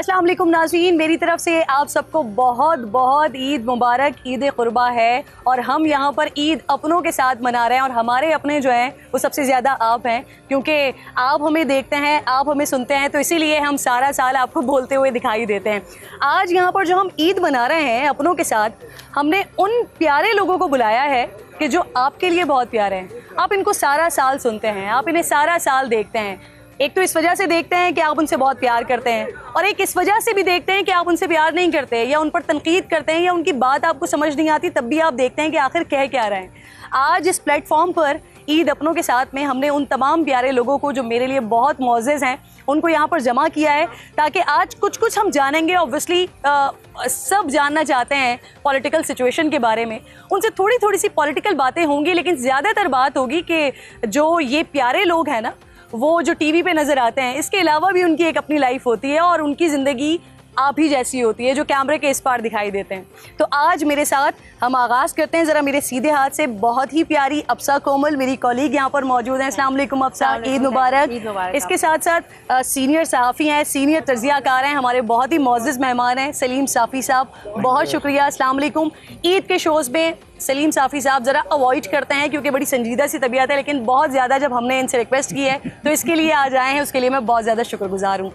अस्सलाम वालेकुम नाज़रीन, मेरी तरफ से आप सबको बहुत बहुत ईद मुबारक, ईद कुर्बा है। और हम यहाँ पर ईद अपनों के साथ मना रहे हैं और हमारे अपने जो हैं वो सबसे ज़्यादा आप हैं, क्योंकि आप हमें देखते हैं, आप हमें सुनते हैं, तो इसीलिए हम सारा साल आपको बोलते हुए दिखाई देते हैं। आज यहाँ पर जो हम ईद मना रहे हैं अपनों के साथ, हमने उन प्यारे लोगों को बुलाया है कि जो आपके लिए बहुत प्यारे हैं। आप इनको सारा साल सुनते हैं, आप इन्हें सारा साल देखते हैं। एक तो इस वजह से देखते हैं कि आप उनसे बहुत प्यार करते हैं, और एक इस वजह से भी देखते हैं कि आप उनसे प्यार नहीं करते या उन पर तनकीद करते हैं या उनकी बात आपको समझ नहीं आती, तब भी आप देखते हैं कि आखिर कह क्या रहे हैं। आज इस प्लेटफॉर्म पर ईद अपनों के साथ में हमने उन तमाम प्यारे लोगों को जो मेरे लिए बहुत मोअज़्ज़ज़ हैं उनको यहाँ पर जमा किया है, ताकि आज कुछ हम जानेंगे। ऑब्वियसली सब जानना चाहते हैं पॉलिटिकल सिचुएशन के बारे में, उनसे थोड़ी सी पॉलिटिकल बातें होंगी, लेकिन ज़्यादातर बात होगी कि जो ये प्यारे लोग हैं ना, वो जो टीवी पे नज़र आते हैं, इसके अलावा भी उनकी एक अपनी लाइफ होती है और उनकी ज़िंदगी आप ही जैसी होती है जो कैमरे के इस पार दिखाई देते हैं। तो आज मेरे साथ हम आगाज़ करते हैं ज़रा मेरे सीधे हाथ से। बहुत ही प्यारी अफसा कोमल मेरी कॉलीग यहाँ पर मौजूद हैं। अस्सलाम वालेकुम अफसा, ईद मुबारक। इसके साथ साथ सीनियर सहाफ़ी हैं, सीनियर तर्जियाकार हैं, हमारे बहुत ही मोअज़्ज़ज़ मेहमान हैं सलीम साफ़ी साहब, बहुत शुक्रिया। अस्सलाम वालेकुम। ईद के शोज़ में सलीम साफ़ी साहब ज़रा अवॉइड करते हैं क्योंकि बड़ी संजीदा सी तबीयत है, लेकिन बहुत ज़्यादा जब हमने इनसे रिक्वेस्ट की है तो इसके लिए आज आए हैं, उसके लिए मैं बहुत ज़्यादा शुक्रगुजार हूँ।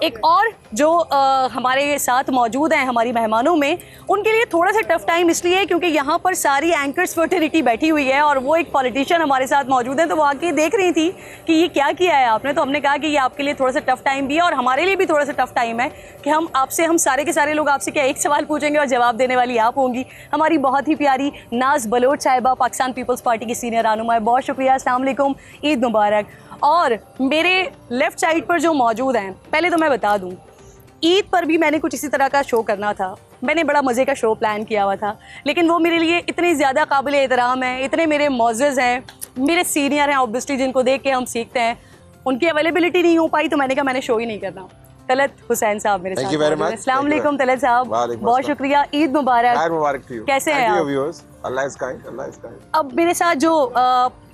एक और जो हमारे साथ मौजूद हैं हमारी मेहमानों में, उनके लिए थोड़ा सा टफ़ टाइम इसलिए क्योंकि यहाँ पर सारी एंकर्स फर्टिलिटी बैठी हुई है और वो एक पॉलिटिशियन हमारे साथ मौजूद हैं, तो वो आके देख रही थी कि ये क्या किया है आपने। तो हमने कहा कि ये आपके लिए थोड़ा सा टफ़ टाइम भी है और हमारे लिए भी थोड़ा सा टफ़ टाइम है कि हम सारे के सारे लोग आपसे क्या एक सवाल पूछेंगे और जवाब देने वाली आप होंगी। हमारी बहुत ही प्यारी नाज बलोच साहिबा, पाकिस्तान पीपल्स पार्टी की सीनियर रहनुमा है, बहुत शुक्रिया। अस्सलाम वालेकुम, ईद मुबारक। और मेरे लेफ़्ट साइड पर जो मौजूद हैं, पहले तो मैं बता दूं, ईद पर भी मैंने कुछ इसी तरह का शो करना था, मैंने बड़ा मज़े का शो प्लान किया हुआ था, लेकिन वो मेरे लिए इतने ज़्यादा काबिल एहतराम हैं, इतने मेरे मोअज़्ज़ज़ हैं, मेरे सीनियर हैं ऑब्वियसली, जिनको देख के हम सीखते हैं, उनकी अवेलेबिलिटी नहीं हो पाई, तो मैंने कहा मैंने शो ही नहीं करना। तलत हुसैन साहब मेरे साथ। अस्सलाम वालेकुम तलत साहब, बहुत शुक्रिया, ईद मुबारक। कैसे हैं आप? अब मेरे साथ जो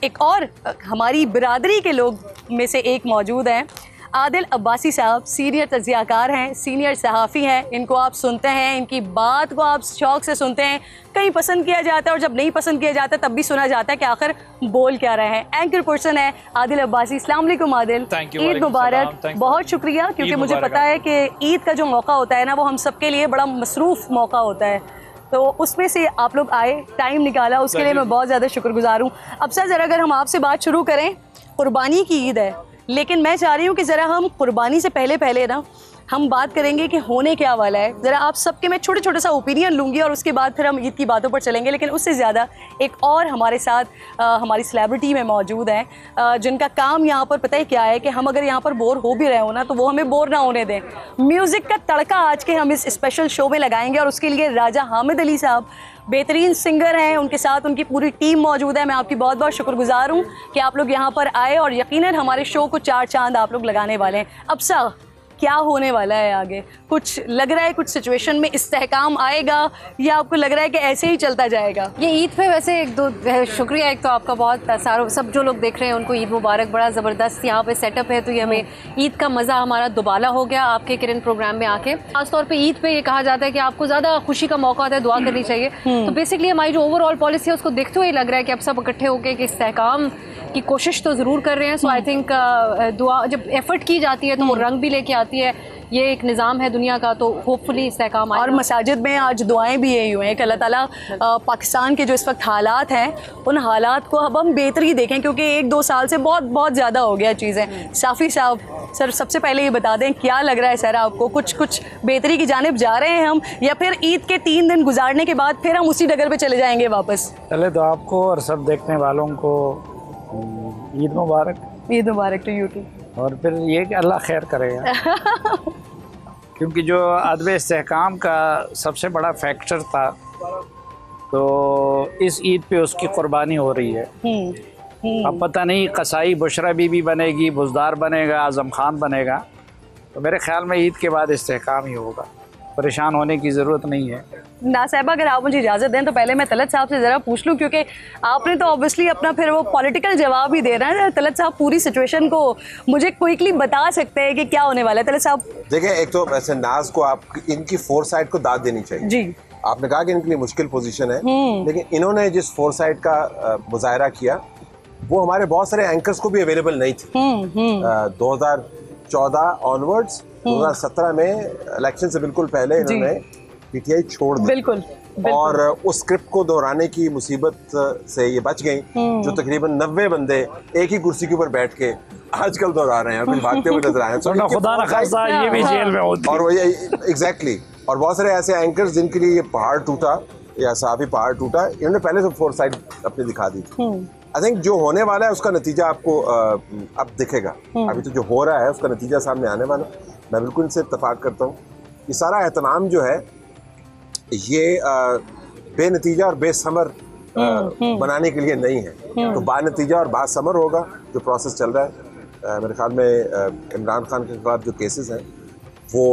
एक और हमारी बिरादरी के लोग में से एक मौजूद हैं, आदिल अब्बासी साहब, सीनियर तज्जियाकार हैं, सीनियर सहाफ़ी हैं। इनको आप सुनते हैं, इनकी बात को आप शौक़ से सुनते हैं, कहीं पसंद किया जाता है और जब नहीं पसंद किया जाता तब भी सुना जाता है कि आखिर बोल क्या रहे हैं। एंकर पर्सन है आदिल अब्बासी। अस्सलाम वालेकुम आदिल, ईद मुबारक। बहुत शुक्रिया, क्योंकि मुझे पता है कि ईद का जो मौका होता है ना, वो हम सब के लिए बड़ा मसरूफ़ मौका होता है, तो उसमें से आप लोग आए, टाइम निकाला, उसके लिए मैं बहुत ज़्यादा शुक्रगुजार हूँ। अब सर ज़रा अगर हम आपसे बात शुरू करें, कुर्बानी की ईद है, लेकिन मैं चाह रही हूँ कि ज़रा हम कुर्बानी से पहले ना हम बात करेंगे कि होने क्या वाला है। ज़रा आप सबके मैं छोटे सा ओपिनियन लूँगी और उसके बाद फिर हम ईद की बातों पर चलेंगे। लेकिन उससे ज़्यादा एक और हमारे साथ हमारी सेलिब्रिटी में मौजूद हैं, जिनका काम यहाँ पर पता है क्या है कि हम अगर यहाँ पर बोर हो भी रहे हो ना, तो वो हमें बोर ना होने दें। म्यूज़िक का तड़का आज के हम इस स्पेशल शो में लगाएंगे और उसके लिए राजा हामिद अली साहब बेहतरीन सिंगर हैं, उनके साथ उनकी पूरी टीम मौजूद है। मैं आपकी बहुत बहुत शुक्रगुजार हूँ कि आप लोग यहाँ पर आए और यकीनन हमारे शो को 4 चांद आप लोग लगाने वाले हैं। अब सा क्या होने वाला है आगे? कुछ लग रहा है कुछ सिचुएशन में इस्तेहकाम आएगा या आपको लग रहा है कि ऐसे ही चलता जाएगा? ये ईद पे वैसे एक दो शुक्रिया, एक तो आपका बहुत सारा, सब जो लोग देख रहे हैं उनको ईद मुबारक। बड़ा ज़बरदस्त यहाँ पे सेटअप है, तो ये हमें ईद का मज़ा हमारा दुबाला हो गया आपके किरण प्रोग्राम में आके। खासतौर पे ईद पे ये कहा जाता है कि आपको ज़्यादा खुशी का मौका होता है, दुआ करनी चाहिए। तो बेसिकली हमारी जो ओवरऑल पॉलिसी है उसको देखते हुए लग रहा है कि अब सब इकट्ठे होकर कि इस्तेहकाम की कोशिश तो ज़रूर कर रहे हैं। सो आई थिंक दुआ जब एफर्ट की जाती है तो वो रंग भी लेके आती है। ये एक निज़ाम है दुनिया का, तो होपफुली इस्तेहकाम आए। और मसाजिद में आज दुआएं भी यही हुई हैं कि अल्लाह ताला पाकिस्तान के जो इस वक्त हालात हैं, उन हालात को अब हम बेहतरी देखें, क्योंकि 1-2 साल से बहुत ज़्यादा हो गया चीज़ें। साफ़ी साहब, सर सबसे पहले ये बता दें, क्या लग रहा है सर आपको, कुछ बेहतरी की जानिब जा रहे हैं हम, या फिर ईद के 3 दिन गुजारने के बाद फिर हम उसी डगर पर चले जाएंगे वापस? पहले तो आपको और सब देखने वालों को ईद मुबारक। ईद मुबारक टू यू टू। और फिर ये कि अल्लाह खैर करेगा क्योंकि जो अदब इस्तेहकाम का सबसे बड़ा फैक्टर था, तो इस ईद पे उसकी कुर्बानी हो रही है। अब पता नहीं कसाई बुशरा बीबी बनेगी, बुज़दार बनेगा, आज़म खान बनेगा, तो मेरे ख्याल में ईद के बाद इस्तेहकाम ही होगा। परेशान होने की ज़रूरत नहीं है। ना साहिबा, अगर आप मुझे इजाज़त दें तो पहले मैं तलत साहब से ज़रा पूछ लूँ, क्योंकि आपने तो ऑब्वियसली अपना फिर वो पॉलिटिकल जवाब ही देना है। तलत साहब पूरी सिचुएशन को मुझे क्विकली बता सकते हैं कि क्या होने वाला है? तलत साहब देखिए, एक तो वैसे नाज को आप इनकी फोरसाइट को दाद देनी चाहिए जी। आपने कहा कि इनके लिए मुश्किल पोजीशन है, लेकिन इन्होंने जिस फोरसाइट का मुजाहरा किया वो हमारे बहुत सारे एंकर्स को भी अवेलेबल नहीं थी। 2014 ऑनवर्ड्स 2017 में इलेक्शन से बिल्कुल पहले इन्होंने पीटीआई छोड़ दी, बिल्कुल। और उस स्क्रिप्ट को दोहराने की मुसीबत से ये बच गई, जो तकरीबन 90 बंदे एक ही कुर्सी के ऊपर बैठ के आजकल दोहरा रहे हैं, भागते हुए नजर आए हैं। खुदा न खासा ये भी जेल में होती और वही एग्जैक्टली। और बहुत सारे ऐसे एंकर्स जिनके लिए ये पहाड़ टूटा या साफी पहाड़ टूटा, इन्होंने पहले से फोरसाइट अपनी दिखा दी थी। आई थिंक जो होने वाला है उसका नतीजा आपको अब दिखेगा। अभी तो जो हो रहा है उसका नतीजा सामने आने वाला। मैं बिल्कुल इनसे इत्तेफाक करता हूँ। ये सारा एहतमाम जो है ये बेनतीजा और बेसमर बनाने के लिए नहीं है, तो बानतीजा और बासमर होगा जो प्रोसेस चल रहा है। मेरे ख्याल में इमरान खान के खिलाफ जो केसेस हैं वो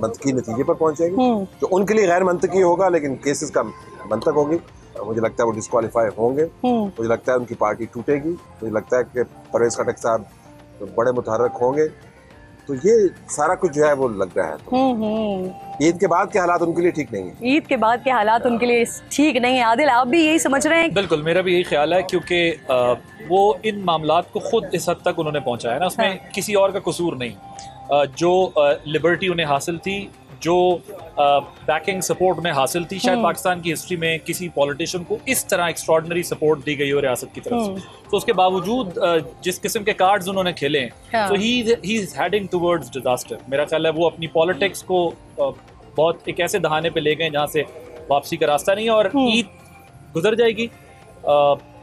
मंतकी नतीजे पर पहुंचेंगे, जो उनके लिए गैर मंतकी होगा लेकिन केसेस का मंतक होगी। मुझे लगता है वो डिस्क्वालीफाई होंगे, मुझे लगता है उनकी पार्टी टूटेगी, मुझे लगता है कि परवेज खटक साहब बड़े मुतहर्रिक होंगे। तो ये सारा कुछ जो है वो लग रहा है। ईद के बाद के हालात उनके लिए ठीक नहीं है। ईद के बाद के हालात उनके लिए ठीक नहीं है। आदिल, आप भी यही समझ रहे हैं? बिल्कुल, मेरा भी यही ख्याल है, क्योंकि वो इन मामलात को खुद इस हद तक उन्होंने पहुंचाया है ना, उसमें किसी और का कसूर नहीं। जो लिबर्टी उन्हें हासिल थी, जो बैकिंग सपोर्ट उन्हें हासिल थी, शायद पाकिस्तान की हिस्ट्री में किसी पॉलिटिशियन को इस तरह एक्स्ट्रॉर्डनरी सपोर्ट दी गई हो रियासत की तरफ से, तो उसके बावजूद जिस किस्म के कार्ड्स उन्होंने खेले हैं, तो he is heading towards disaster. मेरा ख्याल है वो अपनी पॉलिटिक्स को बहुत एक ऐसे दहाने पे ले गए जहाँ से वापसी का रास्ता नहीं है। और ईद गुजर जाएगी,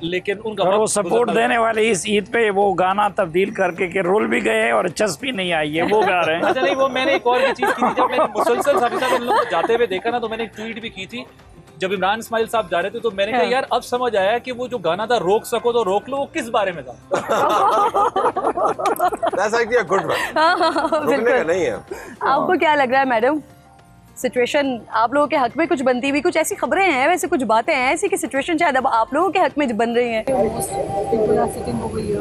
लेकिन उनका वो सपोर्ट देने वाले इस ईद पे वो गाना तब्दील करके के रोल भी गए और चस्पी नहीं आई है, वो गा रहे हैं। अच्छा नहीं, वो मैंने एक और भी चीज़ की थी, जब मैंने मुसलसल साहब इन लोगों को जाते हुए देखा ना, तो मैंने एक ट्वीट भी की थी। जब इमरान इस्माइल साहब जा रहे थे तो मैंने कहा यार अब समझ आया कि वो जो गाना था रोक सको तो रोक लो, वो किस बारे में था। रुकने का नहीं है। आपको क्या लग रहा है मैडम, सिचुएशन आप लोगों के हक में कुछ बनती हुई? कुछ ऐसी खबरें हैं, वैसे कुछ बातें हैं ऐसी कि सिचुएशन शायद अब आप लोगों के हक में बन रही हैं। सिटिंग हो गई है,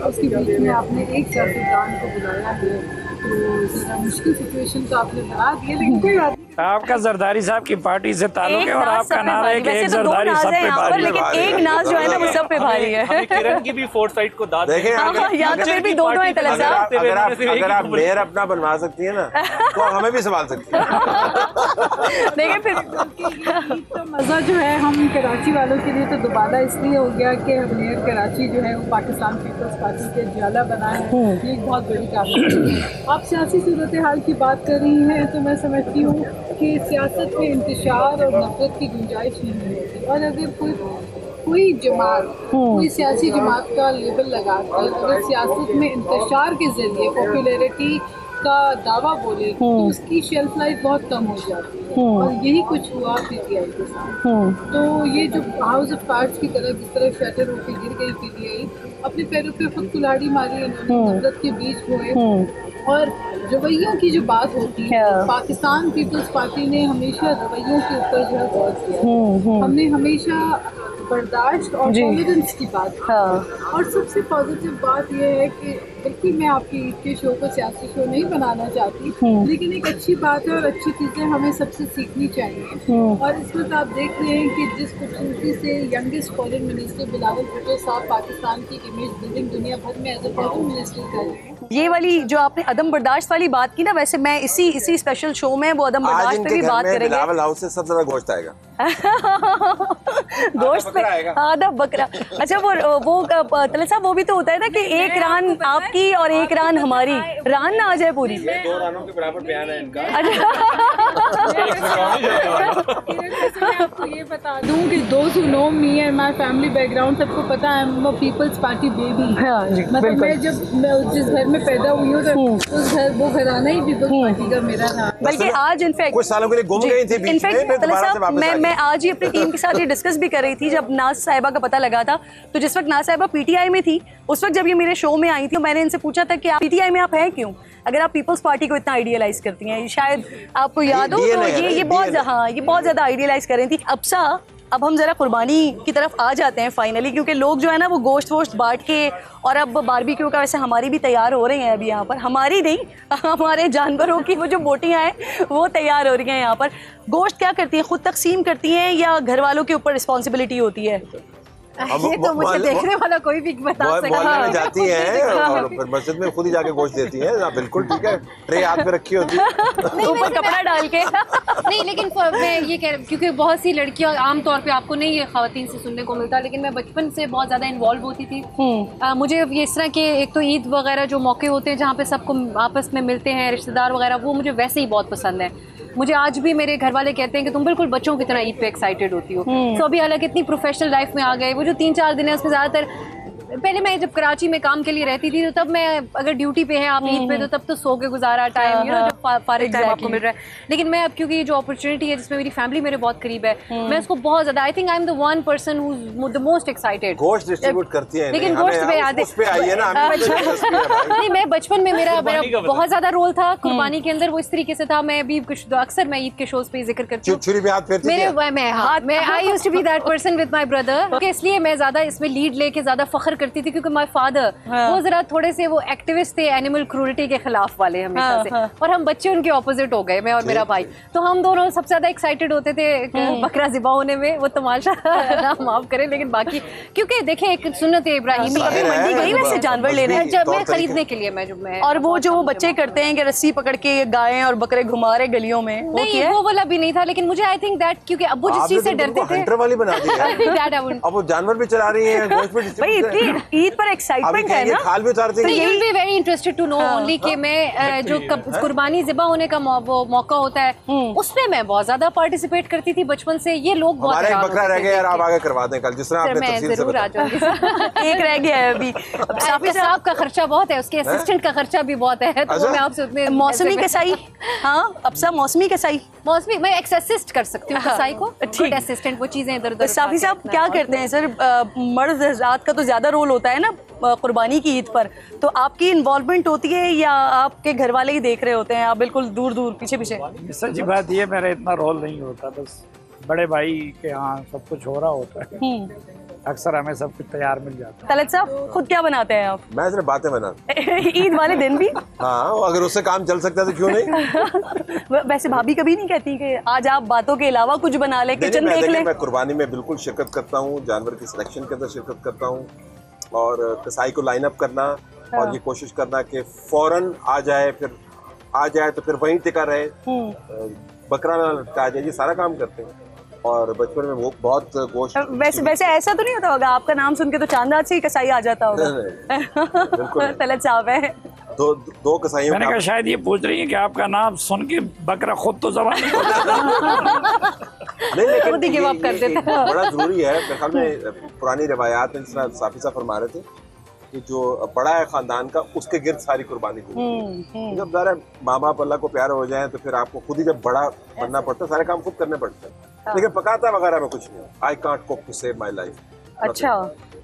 उसके बीच में आपने एक सियासतदान को बुलाया है, तो मुश्किल सिचुएशन तो आपने बना दी है, लेकिन कोई बात नहीं। आपका जरदारी साहब की पार्टी से ताल्लुक है और आपका नारा है कि एक जरदारी सब पे भारी है, लेकिन एक नाज जो है ना वो सब पे भारी है। हमें किरण की भी फोरसाइट को दाद देखें, या तो फिर भी दोनों है तलत साहब। अगर आप मेयर अपना बनवा सकती है ना तो हमें भी संभाल सकती है। देखिए फिर तो मज़ा जो है हम कराची वालों के लिए तो दोबारा इसलिए हो गया कि मेयर कराची जो है वो पाकिस्तान पीपल्स पार्टी के ज्वाला बना है। ये एक बहुत बड़ी कामयाबी है। आप सियासी सूरत हाल की बात कर रही हैं तो मैं समझती हूँ कि सियासत में इंतशार और नफरत की गुंजाइश नहीं होती, और अगर कोई जमात कोई सियासी जमात का लेबल लगाकर अगर सियासत में इंतशार के जरिए पॉपुलैरिटी का दावा बोले तो उसकी शेल्फ लाइफ बहुत कम हो जाती है, और यही कुछ हुआ पीटीआई के साथ। तो ये जो हाउस ऑफ कार्ड्स की तरह जिस तरह शटर होकर गिर गई पीटीआई, अपने पैरों पे खुद कुल्हाड़ी मारी, इन्होंने नफरत के बीच हुए। और रवैयों की जो बात होती है, पाकिस्तान पीपल्स पार्टी ने हमेशा रवैयों के ऊपर जो है गौर किया। हमने हमेशा बर्दाश्त और टॉलरेंस की बात की। और सबसे पॉजिटिव बात यह है कि बिल्कुल मैं आपकी ईद के शो को सियासी शो नहीं बनाना चाहती, लेकिन एक अच्छी बात है और अच्छी चीज़ें हमें सबसे सीखनी चाहिए। और इस वक्त आप देख रहे हैं कि जिस खूबसूरती से youngest foreign minister Bilawal Bhutto साहब पाकिस्तान की इमेज बिल्डिंग दुनिया भर में एज ए फॉरेन मिनिस्टर कर रहे हैं। ये वाली जो आपने अदम बर्दाश्त वाली बात की ना, वैसे मैं इसी स्पेशल शो में वो अदम बर्दाश्त पे भी बात करेंगे। बिलावल हाउस से सबसे ज्यादा गोश्त आएगा। गोश्त पे आधा बकरा। अच्छा वो तलत साहब वो भी तो होता है ना कि एक रान आपकी और एक रान हमारी, रान ना आ जाए पूरी। 2 रानों के बराबर बयान है इनका। मैं आपको ये बता दूं कि दोस्त who know me and my family background सबको पता है, मैं पीपल्स पार्टी बेबी। मतलब मैं जिस घर में में पैदा हुई हूँ तो उस घर वो घराना ही पीपल्स पार्टी का मेरा था। बल्कि आज इनफैक्ट कुछ सालों के लिए गुम गई थी बीच में, फिर दोबारा से वापस आ गई। मैं आज ही अपनी टीम के साथ ये डिस्कस भी कर रही थी जब नाज साहिबा का पता लगा था। तो जिस वक्त नाज साहिबा पीटीआई में थी, उस वक्त जब ये मेरे शो में आई थी, मैंने इनसे पूछा था कि आप पीटीआई में आप हैं क्यों, अगर आप पीपल्स पार्टी को इतना आइडियलाइज करती हैं। शायद आपको याद हो तो ये बहुत ज्यादा आइडियलाइज कर रही थी। अब हम जरा कुर्बानी की तरफ आ जाते हैं फाइनली, क्योंकि लोग जो है ना वो गोश्त वोश्त बांट के, और अब बारबेक्यू का वैसे हमारी भी तैयार हो रही हैं अभी यहाँ पर, हमारी नहीं हमारे जानवरों की वो जो बोटियाँ हैं वो तैयार हो रही हैं यहाँ पर। गोश्त क्या करती हैं, खुद तकसीम करती हैं या घर वालों के ऊपर रिस्पॉन्सिबिलिटी होती है? ये तो मुझे देखने वाला कोई भी बता सकता है। में जाती हैं और फिर मस्जिद में खुद ही जाके गोश्त देती हैं। बिल्कुल ठीक है, ट्रे हाथ में रखी होती है ऊपर कपड़ा डाल के। नहीं, लेकिन मैं ये कह, क्योंकि बहुत सी लड़कियां आमतौर पे आपको नहीं ये ख़वातीन से सुनने को मिलता, लेकिन मैं बचपन से बहुत ज़्यादा इन्वॉल्व होती थी। मुझे ये इस तरह के एक तो ईद वगैरह जो मौके होते हैं जहाँ पे सबको आपस में मिलते हैं रिश्तेदार वगैरह, वो मुझे वैसे ही बहुत पसंद है। मुझे आज भी मेरे घर वाले कहते हैं कि तुम बिल्कुल बच्चों की तरह ईद पे एक्साइटेड होती हो। तो अभी हालांकि इतनी प्रोफेशनल लाइफ में आ गए, वो जो 3-4 दिन है उसमें ज़्यादातर, पहले मैं जब कराची में काम के लिए रहती थी तो तब मैं अगर ड्यूटी पे है आप ईद पे तो तब तो सो के गुजारा टाइम, जब फारिग टाइम आपको मिल रहा है। लेकिन मैं अब क्योंकि ये जो अपॉर्चुनिटी है जिसमें मेरी फैमिली मेरे बहुत करीब है, मैं उसको बहुत ज़्यादा, I think I am the one person who the most excited. गोश्त डिस्ट्रीब्यूट करती है, लेकिन गोश्त पे याद नहीं, मैं बचपन में मेरा बहुत ज़्यादा रोल था कुर्बानी के अंदर, वो इस तरीके से था। मैं अभी अक्सर मैं ईद के शोज पे जिक्र करती हूँ, छुरी पे हाथ फेरती थी। मैं I used to be that person with my brother, इसलिए मैं ज़्यादा इसमें लीड लेके ज़्यादा फख्र करती थी, क्योंकि माय फादर वो जरा थोड़े से वो एक्टिविस्ट थे एनिमल क्रूरल्टी के खिलाफ वाले हमेशा से, और हम बच्चे उनके ऑपोजिट हो गए, मैं और मेरा भाई। तो हम दोनों सबसे ज्यादा एक्साइटेड होते थे बकरा ज़िबा होने में, वो तमाशा ना माफ करें, लेकिन बाकी क्योंकि देखें एक सुन्नत इब्राहिमी, मंडी गई वैसे जानवर लेने जब मैं खरीदने के लिए मैं और वो जो बच्चे करते हैं कि रस्सी पकड़ के गायें और बकरे घुमा रहे गलियों में, नहीं वो वाला भी नहीं था, लेकिन मुझे आई थिंक दैट क्योंकि अब्बू जिस चीज से डरते थे हंटर वाली बना दी है। अब वो जानवर भी चला रही है, गोश्त भी डिस्ट्रीब्यूट कर रही है। ईद पर एक्साइटमेंट है ना, खाल भी उतारती है। You will be very interested to know only कि मैं जो कुर्बानी ज़िबा होने का वो मौका होता है उसमें मैं बहुत ज्यादा पार्टिसिपेट करती थी बचपन से। ये लोग बहुत हमारा एक बकरा रह गया यार, आप आगे करवा दें कल, जिस तरह आपने तफसील से बताया। एक रह गया है अभी। साफी साहब का खर्चा बहुत है, उसके असिस्टेंट का खर्चा भी बहुत है, तो मैं आपसे उतने मौसमी कसाई, हाँ अब सब मौसमी कसाई, मौसमी मैं असिस्ट कर सकती हूँ कसाई को, गुड असिस्टेंट, वो चीजें इधर उधर। साफी साहब क्या करते हैं सर, मर्द हज़रात का तो ज्यादा रोल होता है ना कुर्बानी की ईद पर, तो आपकी इन्वॉल्वमेंट होती है या आपके घर वाले ही देख रहे होते हैं, आप बिल्कुल दूर दूर पीछे पीछे? सच्ची बात ये मेरा इतना रोल नहीं होता, बस बड़े भाई के यहाँ सब कुछ हो रहा होता है, अक्सर हमें सब कुछ तैयार मिल जाता है। तलत साहब खुद क्या बनाते हैं आप? मैं सिर्फ बातें बनाता ईद वाले दिन भी? हाँ, अगर उससे काम चल सकता है तो क्यों नहीं। वैसे भाभी कभी नहीं कहती कि आज आप बातों के अलावा कुछ बना ले, किचन देख ले? मैं कुर्बानी में बिल्कुल शिरकत करता हूँ, जानवर की सिलेक्शन के अंदर शिरकत करता हूँ, और कसाई को लाइन अप करना और ये कोशिश करना कि फौरन आ जाए तो फिर वहीं टिका रहे, बकरा ना लटका जाए, ये सारा काम करते हैं। और बचपन में वो बहुत गोश्त। वैसे ऐसा तो नहीं होता होगा आपका नाम सुन के तो चांदाद से ही कसाई आ जाता होगा? बिल्कुल तलत साहब है। दो कसाईयों। मैंने कहा शायद ये पूछ रही है कि आपका नाम सुन के बकरा खुद तो जबान नहीं लेकिन गिव अप कर देता है। बड़ा जरूरी है मेरे ख्याल में, पुरानी रिवायात में जिस तरह साफी साहब फरमा रहे थे कि जो बड़ा है खानदान का उसके गिर्द सारी कुर्बानी हुई। जब ज़रा माँ बाप अल्लाह को प्यार हो जाए तो फिर आपको खुद ही जब बड़ा बनना पड़ता है, सारे काम खुद करने पड़ते हैं, लेकिन पकाता वगैरह में कुछ नहीं। I can't cook to save my life. अच्छा,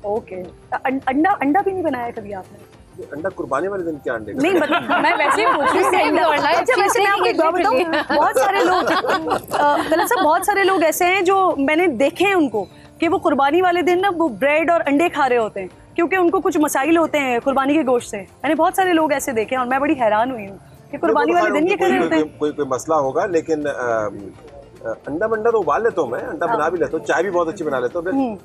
ओके। अंडा भी नहीं बनाया कभी आपने? अंडा कुर्बानी वाले दिन क्या अंडे? नहीं मतलब मैं वैसे ही पूछ रही हूँ। अच्छा वैसे मैं आपको एक बात बताऊँ, बहुत सारे लोग तलत साहब, बहुत सारे लोग ऐसे हैं जो मैंने देखे हैं उनको कि वो कुर्बानी वाले दिन ना वो ब्रेड और अंडे खा रहे होते हैं क्योंकि उनको कुछ मसाइल होते हैं कुर्बानी के गोश्त से। मैंने बहुत सारे लोग ऐसे देखे और मैं बड़ी हैरान हुई हूँ कि कुर्बानी वाले दिन ये कर रहे होते हैं। कोई मसला होगा, लेकिन अंडा तो उबाल लेता हूँ मैं, अंडा बना भी लेता हूँ, चाय भी बहुत अच्छी बना लेता हूँ,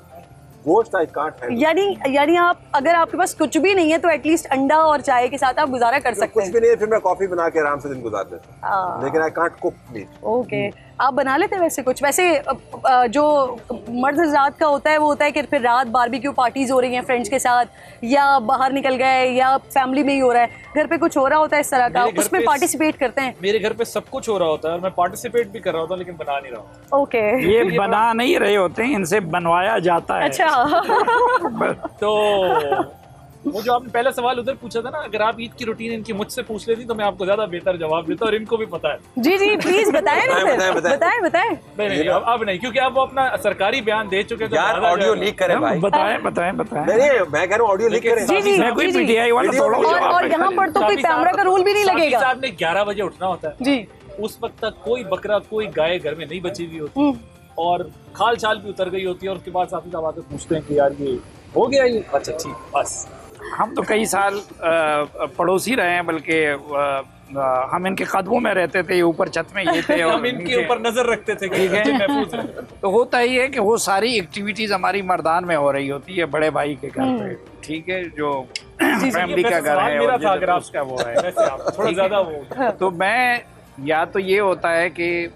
गोश्त आई कांट हैंडल। यानी आप अगर आपके पास कुछ भी नहीं है तो एटलीस्ट अंडा और चाय के साथ आप गुजारा कर सकते हैं। कुछ भी नहीं है फिर मैं कॉफी बना के आराम से दिन गुजार देता हूं, लेकिन I can't cook meat. Okay, आप बना लेते हैं वैसे कुछ? वैसे जो मर्द हज़रात का होता है वो होता है कि फिर रात बारबेक्यू पार्टीज हो रही हैं फ्रेंड्स के साथ, या बाहर निकल गए, या फैमिली में ही हो रहा है, घर पे कुछ हो रहा होता है इस तरह का, उसमें पार्टिसिपेट करते हैं? मेरे घर पे सब कुछ हो रहा होता है और मैं पार्टिसिपेट भी कर रहा होता हूँ, लेकिन बना नहीं रहा हूँ। ओके, ये बना नहीं रहे होते हैं, इनसे बनवाया जाता है। अच्छा। तो वो जो आपने पहला सवाल उधर पूछा था ना, अगर आप ईद की रूटीन इनकी मुझसे पूछ लेती तो मैं आपको ज्यादा बेहतर जवाब देता, और इनको भी पता है। जी जी प्लीज बताएं ना, बताएं बताएं। नहीं अब नहीं, क्योंकि अब वो अपना सरकारी बयान दे चुके हैं। यार ऑडियो लीक करें भाई। बताएं। नहीं मैं कह रहा हूँ ऑडियो लीक करें। जी जी मैं कोई पीटीआई वाला थोड़ा और यहाँ पर तो कोई कैमरा का रूल भी नहीं लगेगा। साहब ने 11 बजे उठना होता है जी, उस वक्त तक कोई बकरा कोई गाय घर में नहीं बची हुई होती, और खाल छाल भी उतर गई होती है, और उसके बाद साथी साहब आके पूछते हैं कि यार ये हो गया ये, अच्छा ठीक बस। हम तो कई साल पड़ोसी रहे हैं, बल्कि हम इनके कदमों में रहते थे, ऊपर छत में ये थे और हम इनके ऊपर नजर रखते थे। ठीक है, महफूज है। तो होता ही है कि वो सारी एक्टिविटीज हमारी मर्दान में हो रही होती है, बड़े भाई के घर पे, ठीक है, जो फैमिली का घर है मेरा और था, अगर आप उसका वो है। वैसे आप थोड़ा ज्यादा वो। तो मैं या तो ये होता है कि